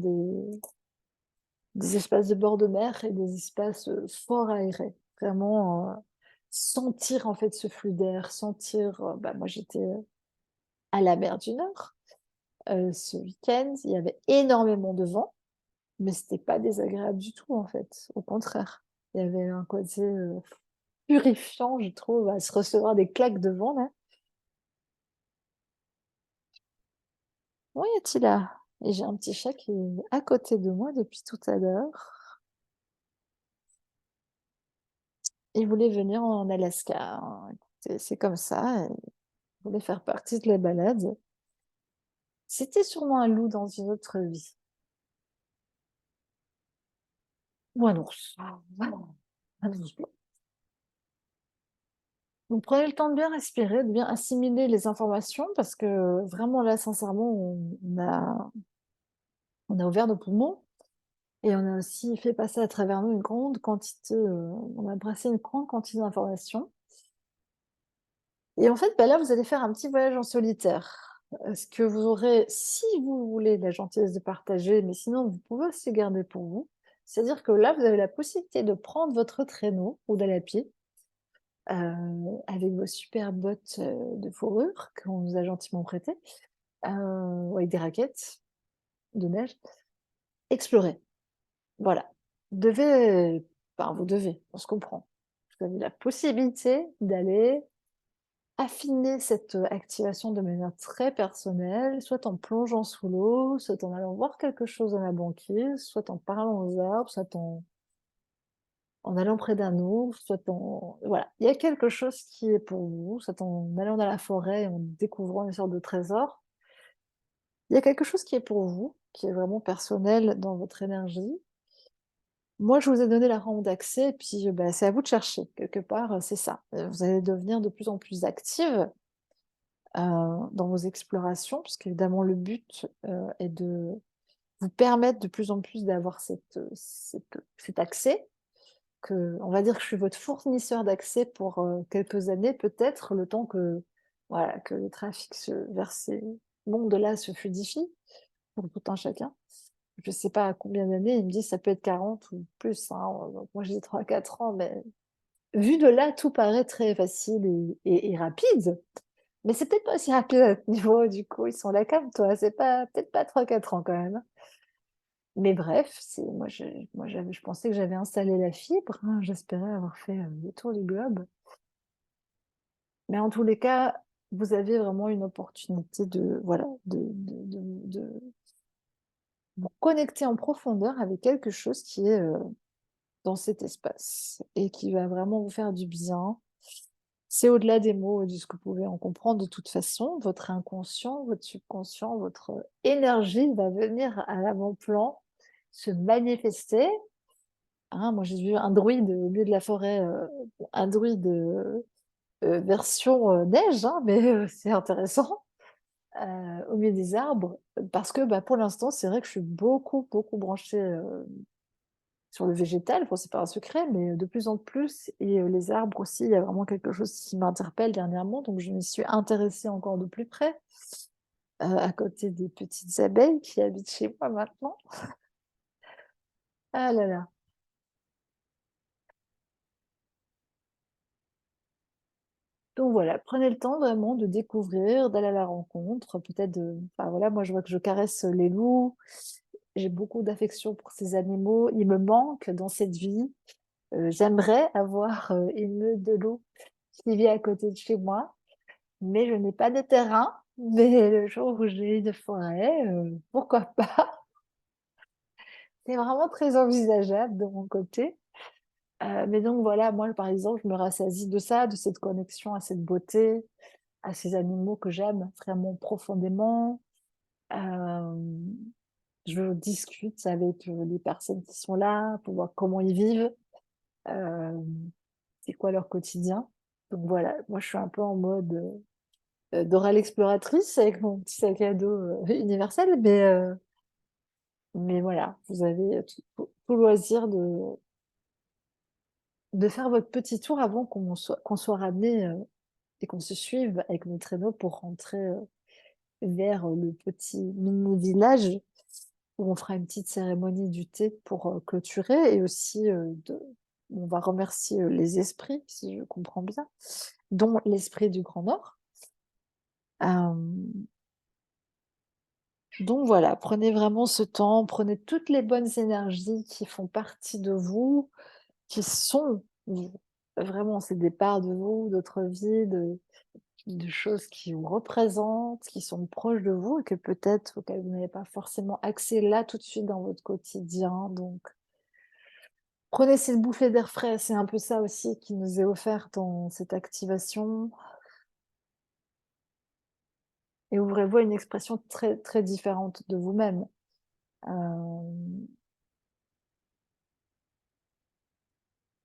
des espaces de bord de mer et des espaces, fort aérés. Vraiment, sentir en fait ce flux d'air, sentir, bah moi j'étais, à la mer du Nord, ce week-end, il y avait énormément de vent. Mais c'était pas désagréable du tout, en fait, au contraire. Il y avait un côté, purifiant, je trouve, à se recevoir des claques de vent, là. Oui, Attila, et j'ai un petit chat qui est à côté de moi depuis tout à l'heure. Il voulait venir en Alaska, hein. Écoutez, c'est comme ça, il voulait faire partie de la balade. C'était sûrement un loup dans une autre vie. Ou un ours. Un ours blanc. Donc prenez le temps de bien respirer, de bien assimiler les informations parce que vraiment là, sincèrement, on a ouvert nos poumons et on a aussi fait passer à travers nous une grande quantité, on a brassé une grande quantité d'informations et en fait, bah, là, vous allez faire un petit voyage en solitaire. Ce que vous aurez, si vous voulez, la gentillesse de partager, mais sinon vous pouvez aussi garder pour vous. C'est-à-dire que là, vous avez la possibilité de prendre votre traîneau ou d'aller à pied, avec vos super bottes, de fourrure qu'on vous a gentiment prêtées, ou avec des raquettes de neige. Explorer. Voilà. Devez enfin vous devez, on se comprend. Vous avez la possibilité d'aller affiner cette, activation de manière très personnelle, soit en plongeant sous l'eau, soit en allant voir quelque chose dans la banquise, soit en parlant aux arbres, soit en allant près d'un ours, soit en voilà. Il y a quelque chose qui est pour vous, soit en allant dans la forêt et en découvrant une sorte de trésor. Il y a quelque chose qui est pour vous, qui est vraiment personnel dans votre énergie. Moi, je vous ai donné la rampe d'accès et puis, bah, c'est à vous de chercher. Quelque part, c'est ça. Vous allez devenir de plus en plus active, dans vos explorations, puisqu'évidemment le but, est de vous permettre de plus en plus d'avoir cet accès, que on va dire que je suis votre fournisseur d'accès pour, quelques années peut-être, le temps que, voilà, que le trafic vers ces mondes-là se fluidifie pour tout un chacun. Je sais pas à combien d'années, il me dit: «Ça peut être 40 ou plus», hein, donc moi je dis 3 4 ans, mais vu de là, tout paraît très facile et rapide, mais c'est peut-être pas aussi rapide à notre niveau, du coup, ils sont là comme toi, c'est pas peut-être pas 3 4 ans quand même, hein. Mais bref, c'est je pensais que j'avais installé la fibre, hein, j'espérais avoir fait, le tour du globe. Mais en tous les cas, vous avez vraiment une opportunité de voilà, de vous connecter en profondeur avec quelque chose qui est, dans cet espace et qui va vraiment vous faire du bien. C'est au-delà des mots et de ce que vous pouvez en comprendre de toute façon. Votre inconscient, votre subconscient, votre énergie va venir à l'avant-plan, se manifester. Hein, moi, j'ai vu un druide au milieu de la forêt, un druide, version, neige, hein, mais c'est intéressant, au milieu des arbres, parce que, bah, pour l'instant, c'est vrai que je suis beaucoup, beaucoup branchée, sur le végétal. Bon, c'est pas un secret, mais de plus en plus et les arbres aussi, il y a vraiment quelque chose qui m'interpelle dernièrement, donc je m'y suis intéressée encore de plus près, à côté des petites abeilles qui habitent chez moi maintenant. Ah là là! Donc voilà, prenez le temps vraiment de découvrir, d'aller à la rencontre, peut-être de enfin voilà, moi je vois que je caresse les loups, j'ai beaucoup d'affection pour ces animaux, ils me manquent dans cette vie. J'aimerais avoir, une meute de loups qui vit à côté de chez moi, mais je n'ai pas de terrain. Mais le jour où j'ai une forêt, pourquoi pas? C'est vraiment très envisageable de mon côté. Mais donc voilà, moi par exemple, je me rassasie de ça, de cette connexion à cette beauté, à ces animaux que j'aime vraiment profondément. Hem, je discute avec, les personnes qui sont là pour voir comment ils vivent, hem, c'est quoi leur quotidien. Donc voilà, moi je suis un peu en mode, Dora l'exploratrice avec mon petit sac à dos, universel, mais voilà, vous avez tout loisir de faire votre petit tour avant qu'on soit ramenés, et qu'on se suive avec nos traîneaux pour rentrer, vers, le petit mini village où on fera une petite cérémonie du thé pour, clôturer et aussi, on va remercier, les esprits, si je comprends bien, dont l'esprit du Grand Nord. Hem, donc voilà, prenez vraiment ce temps, prenez toutes les bonnes énergies qui font partie de vous, qui sont vous. Vraiment, c'est des parts de vous, d'autres vies, de choses qui vous représentent, qui sont proches de vous et que peut-être auxquelles vous n'avez pas forcément accès là tout de suite dans votre quotidien. Donc, prenez cette bouffée d'air frais, c'est un peu ça aussi qui nous est offert dans cette activation et ouvrez-vous à une expression très, très différente de vous-même. Hem,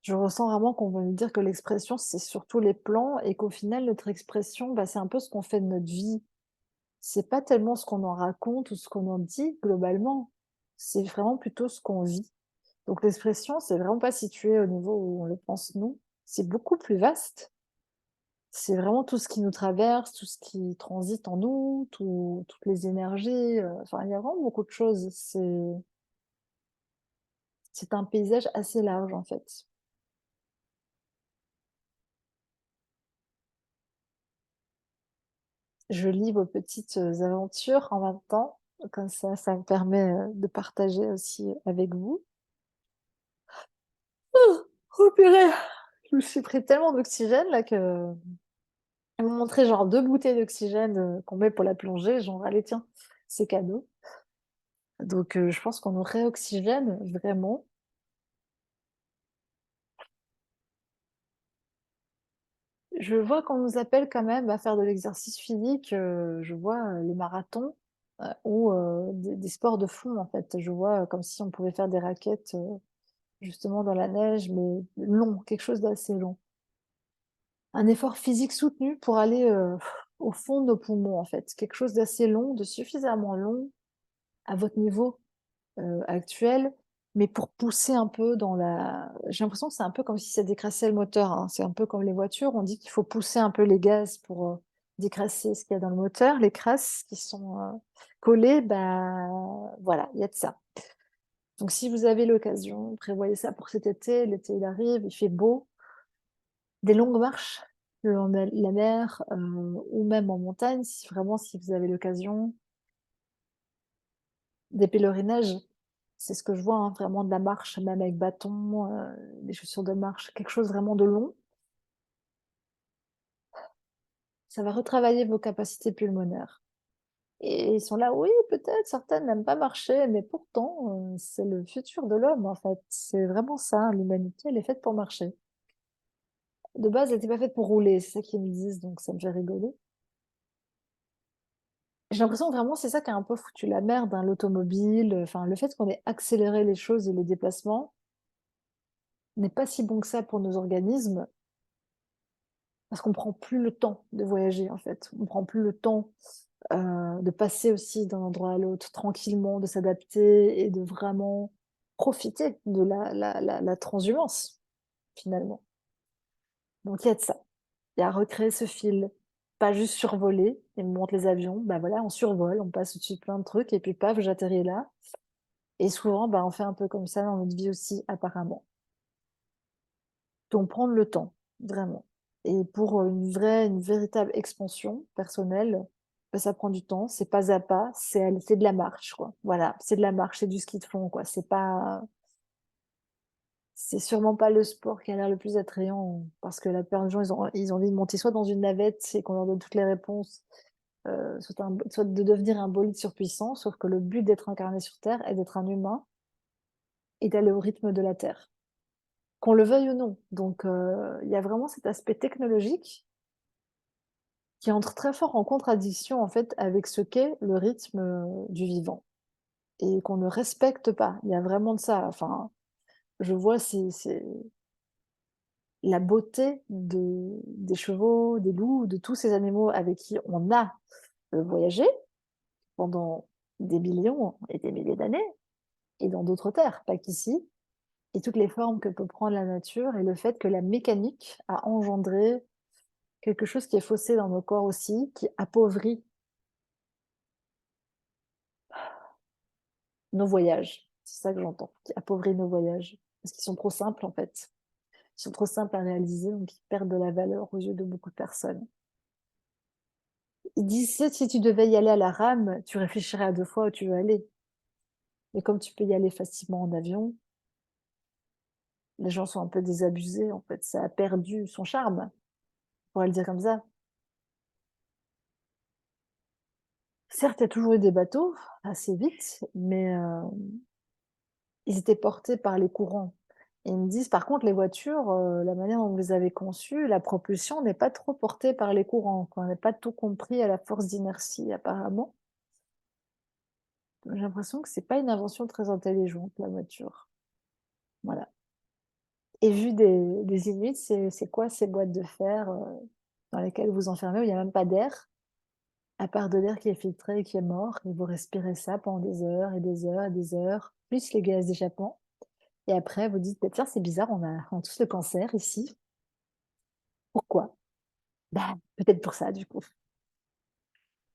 je ressens vraiment qu'on veut me dire que l'expression, c'est sur tous les plans et qu'au final, notre expression, bah, c'est un peu ce qu'on fait de notre vie. C'est pas tellement ce qu'on en raconte ou ce qu'on en dit globalement, c'est vraiment plutôt ce qu'on vit. Donc l'expression, c'est vraiment pas situé au niveau où on le pense nous, c'est beaucoup plus vaste. C'est vraiment tout ce qui nous traverse, tout ce qui transite en nous, toutes les énergies, enfin il y a vraiment beaucoup de choses. C'est un paysage assez large en fait. Je lis vos petites, aventures en même temps, comme ça me permet, de partager aussi avec vous. Oh purée! Je me suis pris tellement d'oxygène là que ils m'ont montré genre 2 bouteilles d'oxygène, qu'on met pour la plongée, genre: «Allez tiens, c'est cadeau». Donc je pense qu'on nous réoxygène vraiment. Je vois qu'on nous appelle quand même à faire de l'exercice physique, je vois, les marathons, ou des sports de fond en fait. Je vois, comme si on pouvait faire des raquettes, justement dans la neige, mais long, quelque chose d'assez long. Un effort physique soutenu pour aller, au fond de nos poumons, en fait. Quelque chose d'assez long, de suffisamment long à votre niveau, actuel, mais pour pousser un peu dans la j'ai l'impression que c'est un peu comme si ça décrassait le moteur, hein. C'est un peu comme les voitures, on dit qu'il faut pousser un peu les gaz pour, décrasser ce qu'il y a dans le moteur, les crasses qui sont, collées, bah, voilà, il y a de ça. Donc si vous avez l'occasion, prévoyez ça pour cet été. L'été, il arrive, il fait beau. Des longues marches le long de la mer, ou même en montagne, si vous avez l'occasion. Des pèlerinages, c'est ce que je vois, hein, vraiment de la marche, même avec bâton, des chaussures de marche, quelque chose vraiment de long. Ça va retravailler vos capacités pulmonaires et ils sont là: «Oui, peut-être certaines n'aiment pas marcher, mais pourtant, c'est le futur de l'homme, en fait». C'est vraiment ça, hein, l'humanité, elle est faite pour marcher. De base, elle était pas faite pour rouler, c'est ça qu'ils me disent, donc ça me fait rigoler. J'ai l'impression que vraiment c'est ça qui a un peu foutu la merde, hein, l'automobile, enfin le fait qu'on ait accéléré les choses et les déplacements n'est pas si bon que ça pour nos organismes, parce qu'on prend plus le temps de voyager, en fait. On prend plus le temps, de passer aussi d'un endroit à l'autre tranquillement, de s'adapter et de vraiment profiter de la transhumance, finalement. Donc il y a de ça. Il y a recréer ce fil, pas juste survoler et me montre les avions, bah, voilà, on survole, on passe au-dessus de plein de trucs et puis paf, j'atterris là et souvent, bah, on fait un peu comme ça dans notre vie aussi apparemment. Donc prendre le temps, vraiment. Et pour, une véritable expansion personnelle, bah, ça prend du temps, c'est pas à pas, c'est de la marche, quoi. Voilà, c'est de la marche, c'est du ski de fond, quoi. C'est sûrement pas le sport qui a l'air le plus attrayant, parce que la plupart des gens, ils ont envie de monter soit dans une navette et qu'on leur donne toutes les réponses, soit de devenir un bolide surpuissant, sauf que le but d'être incarné sur terre est d'être un humain et d'aller au rythme de la terre, qu'on le veuille ou non. Donc il y a vraiment cet aspect technologique qui entre très fort en contradiction, en fait, avec ce qu'est le rythme, du vivant et qu'on ne respecte pas. Il y a vraiment de ça. Enfin, je vois c'est la beauté des chevaux, des loups, de tous ces animaux avec qui on a, voyagé pendant des millions et des milliers d'années et dans d'autres terres, pas qu'ici, et toutes les formes que peut prendre la nature et le fait que la mécanique a engendré quelque chose qui est faussé dans nos corps aussi, qui appauvrit nos voyages, c'est ça que j'entends, qui appauvrit nos voyages, parce qu'ils sont trop simples, en fait. Ils sont trop simples à réaliser, donc ils perdent de la valeur aux yeux de beaucoup de personnes. Ils disent: Si tu devais y aller à la rame, tu réfléchirais à 2 fois où tu veux aller». Mais comme tu peux y aller facilement en avion, les gens sont un peu désabusés, en fait, ça a perdu son charme, on pourrait le dire comme ça. Certes, il y a toujours eu des bateaux, assez vite, mais ils étaient portés par les courants. Et ils me disent: «Par contre, les voitures, la manière dont vous les avez conçues, la propulsion n'est pas trop portée par les courants, quoi. On n'a pas tout compris à la force d'inertie apparemment». J'ai l'impression que c'est pas une invention très intelligente, la voiture. Voilà. Et vu des Inuits, c'est quoi ces boîtes de fer, dans lesquelles vous enfermez, où il y a même pas d'air, à part de l'air qui est filtré et qui est mort et vous respirez ça pendant des heures et des heures et des heures, plus les gaz d'échappement et après vous dites: «Bah, tiens, c'est bizarre, on a tous le cancer ici. Pourquoi?» Bah, peut-être pour ça, du coup.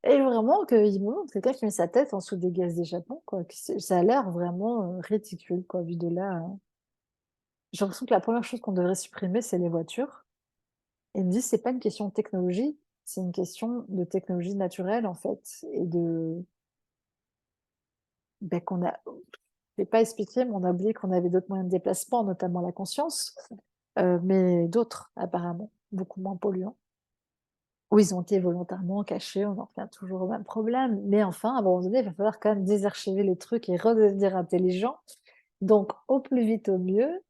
Et vraiment qu'il me montre quelqu'un qui met sa tête en dessous des gaz d'échappement, quoi, que ça a l'air vraiment, ridicule, quoi, vu de là, j'ai l'impression que la première chose qu'on devrait supprimer, c'est les voitures. Et ils me disent: «C'est pas une question de technologie, c'est une question de technologie naturelle, en fait et de bah, qu'on a» je vais pas expliqué, mais on a oublié qu'on avait d'autres moyens de déplacement, notamment la conscience, mais d'autres apparemment, beaucoup moins polluants. Ou ils ont été volontairement cachés, on en revient toujours au même problème, mais enfin, à un moment donné, il va falloir quand même désarchiver les trucs et redevenir intelligent, donc au plus vite, au mieux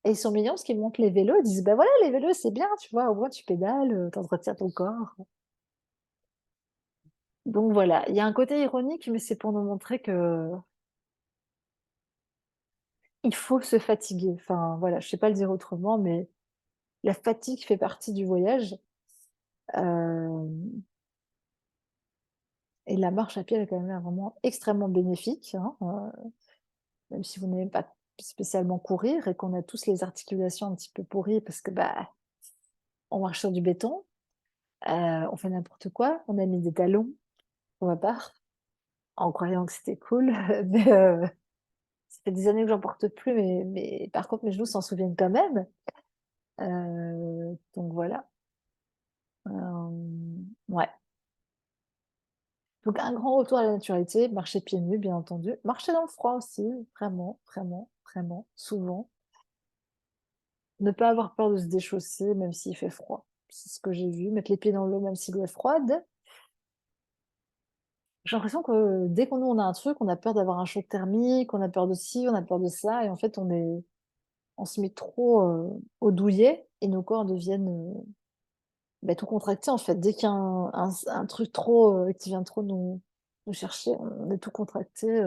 et ils sont mignons parce qu'ils montrent les vélos, ils disent: «Bah, voilà, les vélos, c'est bien, tu vois? Au moins tu pédales, tu entretiens ton corps». Donc voilà, il y a un côté ironique, mais c'est pour nous montrer que il faut se fatiguer. Enfin, voilà, je sais pas le dire autrement, mais la fatigue fait partie du voyage. Hem Et la marche à pied, elle a quand même l'air vraiment extrêmement bénéfique, hein, même si vous n'aimez pas spécialement courir et qu'on a tous les articulations un petit peu pourries parce que, bah, on marche sur du béton, on fait n'importe quoi, on a mis des talons pour ma part, en croyant que c'était cool, mais ça fait des années que j'en porte plus, mais par contre mes genoux s'en souviennent quand même, donc voilà, ouais. Donc un grand retour à la naturalité, marcher pieds nus bien entendu, marcher dans le froid aussi, vraiment, vraiment, vraiment, souvent. Ne pas avoir peur de se déchausser même s'il fait froid. C'est ce que j'ai vu, mettre les pieds dans l'eau même si l'eau est froide. J'ai l'impression que dès qu'on nous on a un truc, on a peur d'avoir un choc thermique, on a peur de ci, on a peur de ça et en fait on se met trop, au douillet et nos corps deviennent, bah, tout contractés en fait. Dès qu'il y a un truc trop, qui vient trop nous chercher, on est tout contracté,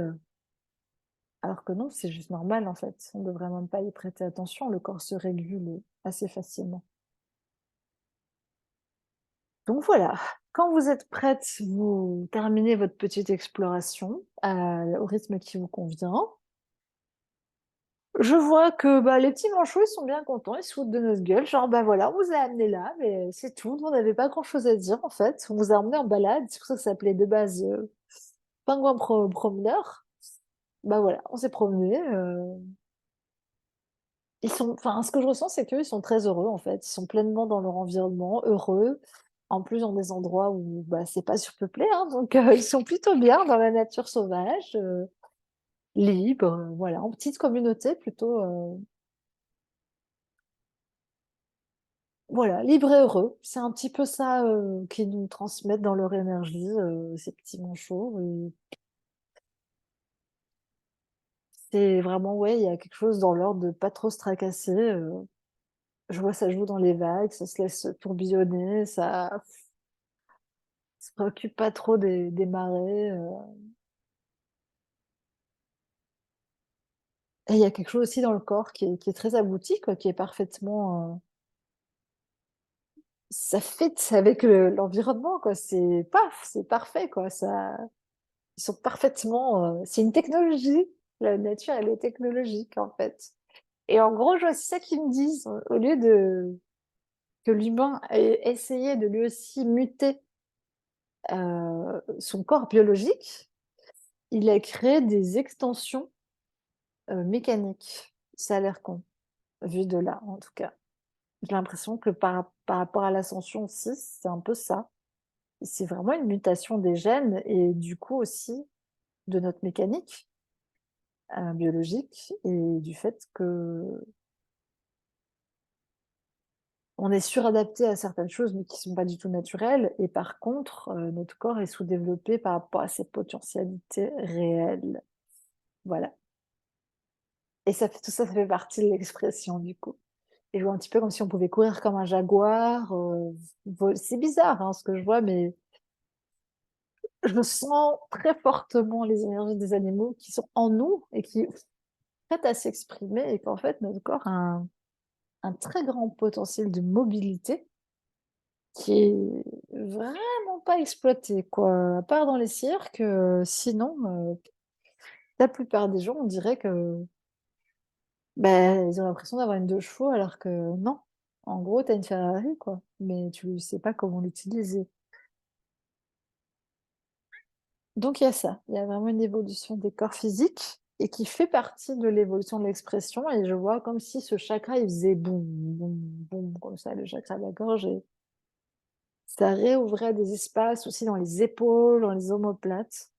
alors que non, c'est juste normal en fait. On devrait même pas y prêter attention, le corps se régule, assez facilement. Donc voilà, quand vous êtes prête, vous terminez votre petite exploration, au rythme qui vous convient. Je vois que, bah, les petits manchots, ils sont bien contents, ils se foutent de notre gueule, genre: «Bah, voilà, on vous a amenés là, mais c'est tout, nous on n'avait pas grand-chose à dire en fait, on vous a emmenés en balade», c'est pour ça que ça s'appelait de base, pingouin promeneur. Bah, voilà, on s'est promenés, ils sont enfin, ce que je ressens, c'est qu'eux, ils sont très heureux en fait, ils sont pleinement dans leur environnement, heureux. En plus, dans des endroits où, bah, c'est pas surpeuplé, hein, donc ils sont plutôt bien dans la nature sauvage, libres, voilà, en petite communauté plutôt, voilà, libres et heureux. C'est un petit peu ça, qu'ils nous transmettent dans leur énergie, ces petits manchots et c'est vraiment ouais, il y a quelque chose dans l'ordre de pas trop se tracasser, je vois ça joue dans les vagues, ça se laisse tourbillonner, ça se préoccupe pas trop des marées, et il y a quelque chose aussi dans le corps qui est très abouti quoi, qui est parfaitement, ça fit avec l'environnement quoi, c'est paf, c'est parfait quoi, ça ils sont parfaitement, c'est une technologie. La nature, elle est technologique en fait et en gros, je vois, c'est ça qu'ils me disent, au lieu de que l'humain ait essayé de lui aussi muter, son corps biologique, il a créé des extensions, mécaniques. Ça a l'air con, vu de là, en tout cas. J'ai l'impression que par rapport à l'ascension aussi, c'est un peu ça. C'est vraiment une mutation des gènes et du coup aussi de notre mécanique, biologique et du fait qu'on est suradapté à certaines choses, mais qui sont pas du tout naturelles et par contre, notre corps est sous-développé par rapport à ses potentialités réelles. Voilà et ça fait tout ça, ça fait partie de l'expression du coup et je vois un petit peu comme si on pouvait courir comme un jaguar, vol c'est bizarre, hein, ce que je vois, mais je sens très fortement les énergies des animaux qui sont en nous et qui prêtent à s'exprimer et qu'en fait notre corps a un très grand potentiel de mobilité qui est vraiment pas exploité quoi, à part dans les cirques, sinon, la plupart des gens on dirait que, bah, ils ont l'impression d'avoir une 2 chevaux alors que non. En gros, tu as une Ferrari quoi, mais tu sais pas comment l'utiliser. Donc il y a ça, il y a vraiment une évolution des corps physiques et qui fait partie de l'évolution de l'expression et je vois comme si ce chakra, il faisait boum, boum, boum comme ça, le chakra de la gorge et ça réouvrait des espaces aussi dans les épaules, dans les omoplates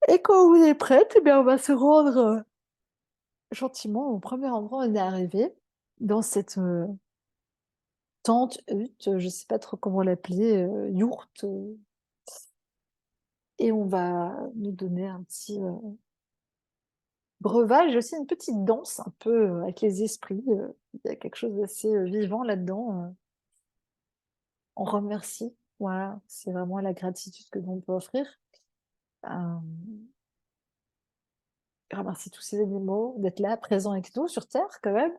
et quand on est prête, eh bien, on va se rendre, gentiment au premier endroit où on est arrivé, dans cette, tente, hutte, je sais pas trop comment l'appeler, yourte, et on va nous donner un petit, breuvage, aussi une petite danse un peu, avec les esprits, il y a quelque chose d'assez, vivant là-dedans, on remercie, voilà, c'est vraiment la gratitude que l'on peut offrir. Hem remercier tous ces animaux d'être là, présents avec nous sur terre quand même,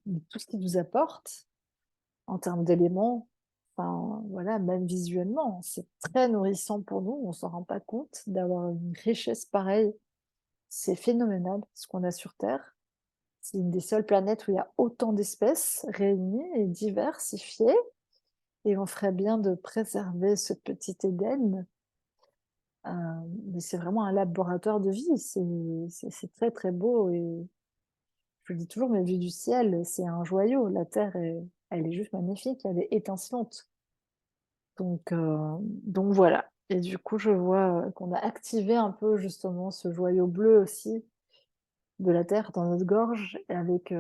de tout ce qu'ils nous apportent en termes d'éléments. Enfin, voilà, même visuellement, c'est très nourrissant pour nous, on s'en rend pas compte d'avoir une richesse pareille. C'est phénoménal ce qu'on a sur terre. C'est une des seules planètes où il y a autant d'espèces réunies et diversifiées et on ferait bien de préserver ce petit Éden. Mais c'est vraiment un laboratoire de vie, c'est très, très beau et je le dis toujours, mais vue du ciel, c'est un joyau. La terre elle est juste magnifique, elle est étincelante. Donc voilà et du coup, je vois, qu'on a activé un peu justement ce joyau bleu aussi de la terre dans notre gorge et avec,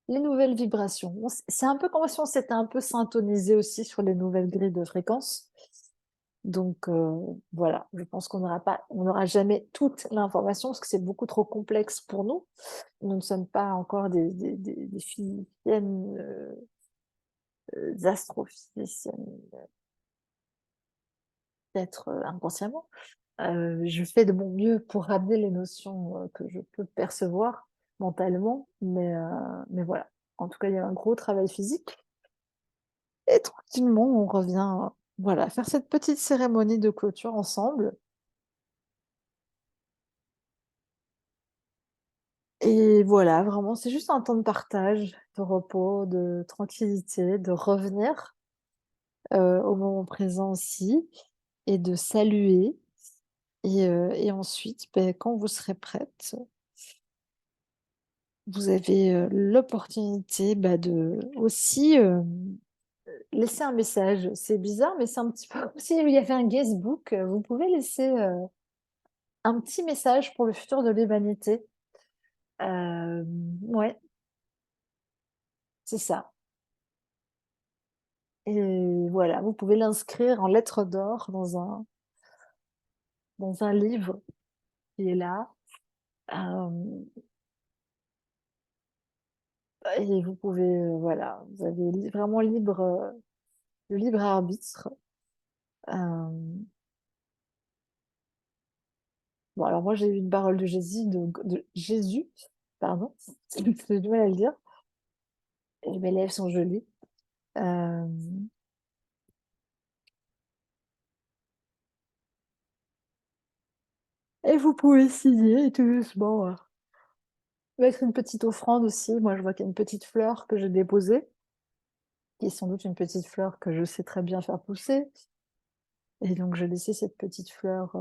les nouvelles vibrations. C'est un peu comme si on s'était un peu syntonisé aussi sur les nouvelles grilles de fréquences. Donc voilà, je pense on n'aura jamais toute l'information parce que c'est beaucoup trop complexe pour nous. Nous ne sommes pas encore des physiciennes, astrophysiciennes, peut-être, inconsciemment. Je fais de mon mieux pour ramener les notions, que je peux percevoir mentalement, mais voilà. En tout cas, il y a un gros travail physique et tranquillement, on revient, voilà, faire cette petite cérémonie de clôture ensemble et voilà, vraiment, c'est juste un temps de partage, de repos, de tranquillité, de revenir, au moment présent aussi et de saluer et ensuite, beh, quand vous serez prête, vous avez, l'opportunité, bah, de aussi, laisser un message. C'est bizarre, mais c'est un petit peu comme s'il y avait un guestbook, vous pouvez laisser, un petit message pour le futur de l'humanité. Ouais, c'est ça et voilà, vous pouvez l'inscrire en lettres d'or dans un livre qui est là, hem et vous pouvez, voilà, vous avez vraiment le libre arbitre. Hem, bon alors moi j'ai eu une parole de Jésus, pardon, j'ai du mal à le dire et mes lèvres sont jolies. Hem et vous pouvez signer et tout doucement, mettre une petite offrande aussi. Moi je vois qu'il y a une petite fleur que j'ai déposée, qui est sans doute une petite fleur que je sais très bien faire pousser et donc je laissais cette petite fleur,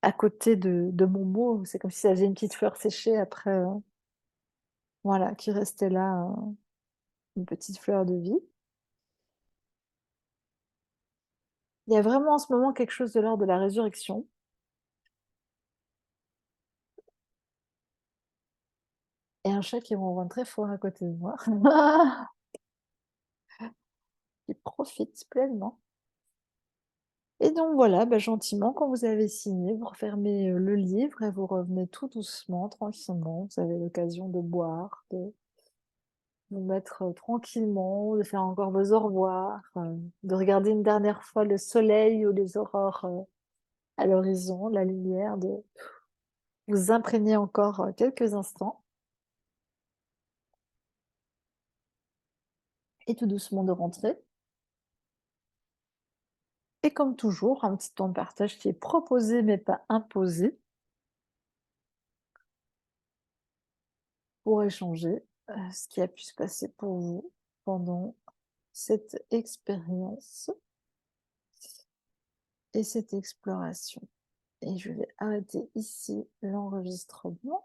à côté de mon mot. C'est comme si ça faisait une petite fleur séchée après, voilà, qui restait là, une petite fleur de vie. Il y a vraiment en ce moment quelque chose de l'ordre de la résurrection et un chat qui ronronne très fort à côté de moi, qui profite pleinement et donc voilà, bah, gentiment, quand vous avez signé, vous refermez, le livre et vous revenez tout doucement, tranquillement. Vous avez l'occasion de boire, de vous mettre, tranquillement, de faire encore vos au revoir, de regarder une dernière fois le soleil ou les aurores, à l'horizon, la lumière, de vous imprégner encore, quelques instants et tout doucement de rentrer et comme toujours, un petit temps de partage qui est proposé mais pas imposé pour échanger, ce qui a pu se passer pour vous pendant cette expérience et cette exploration et je vais arrêter ici l'enregistrement.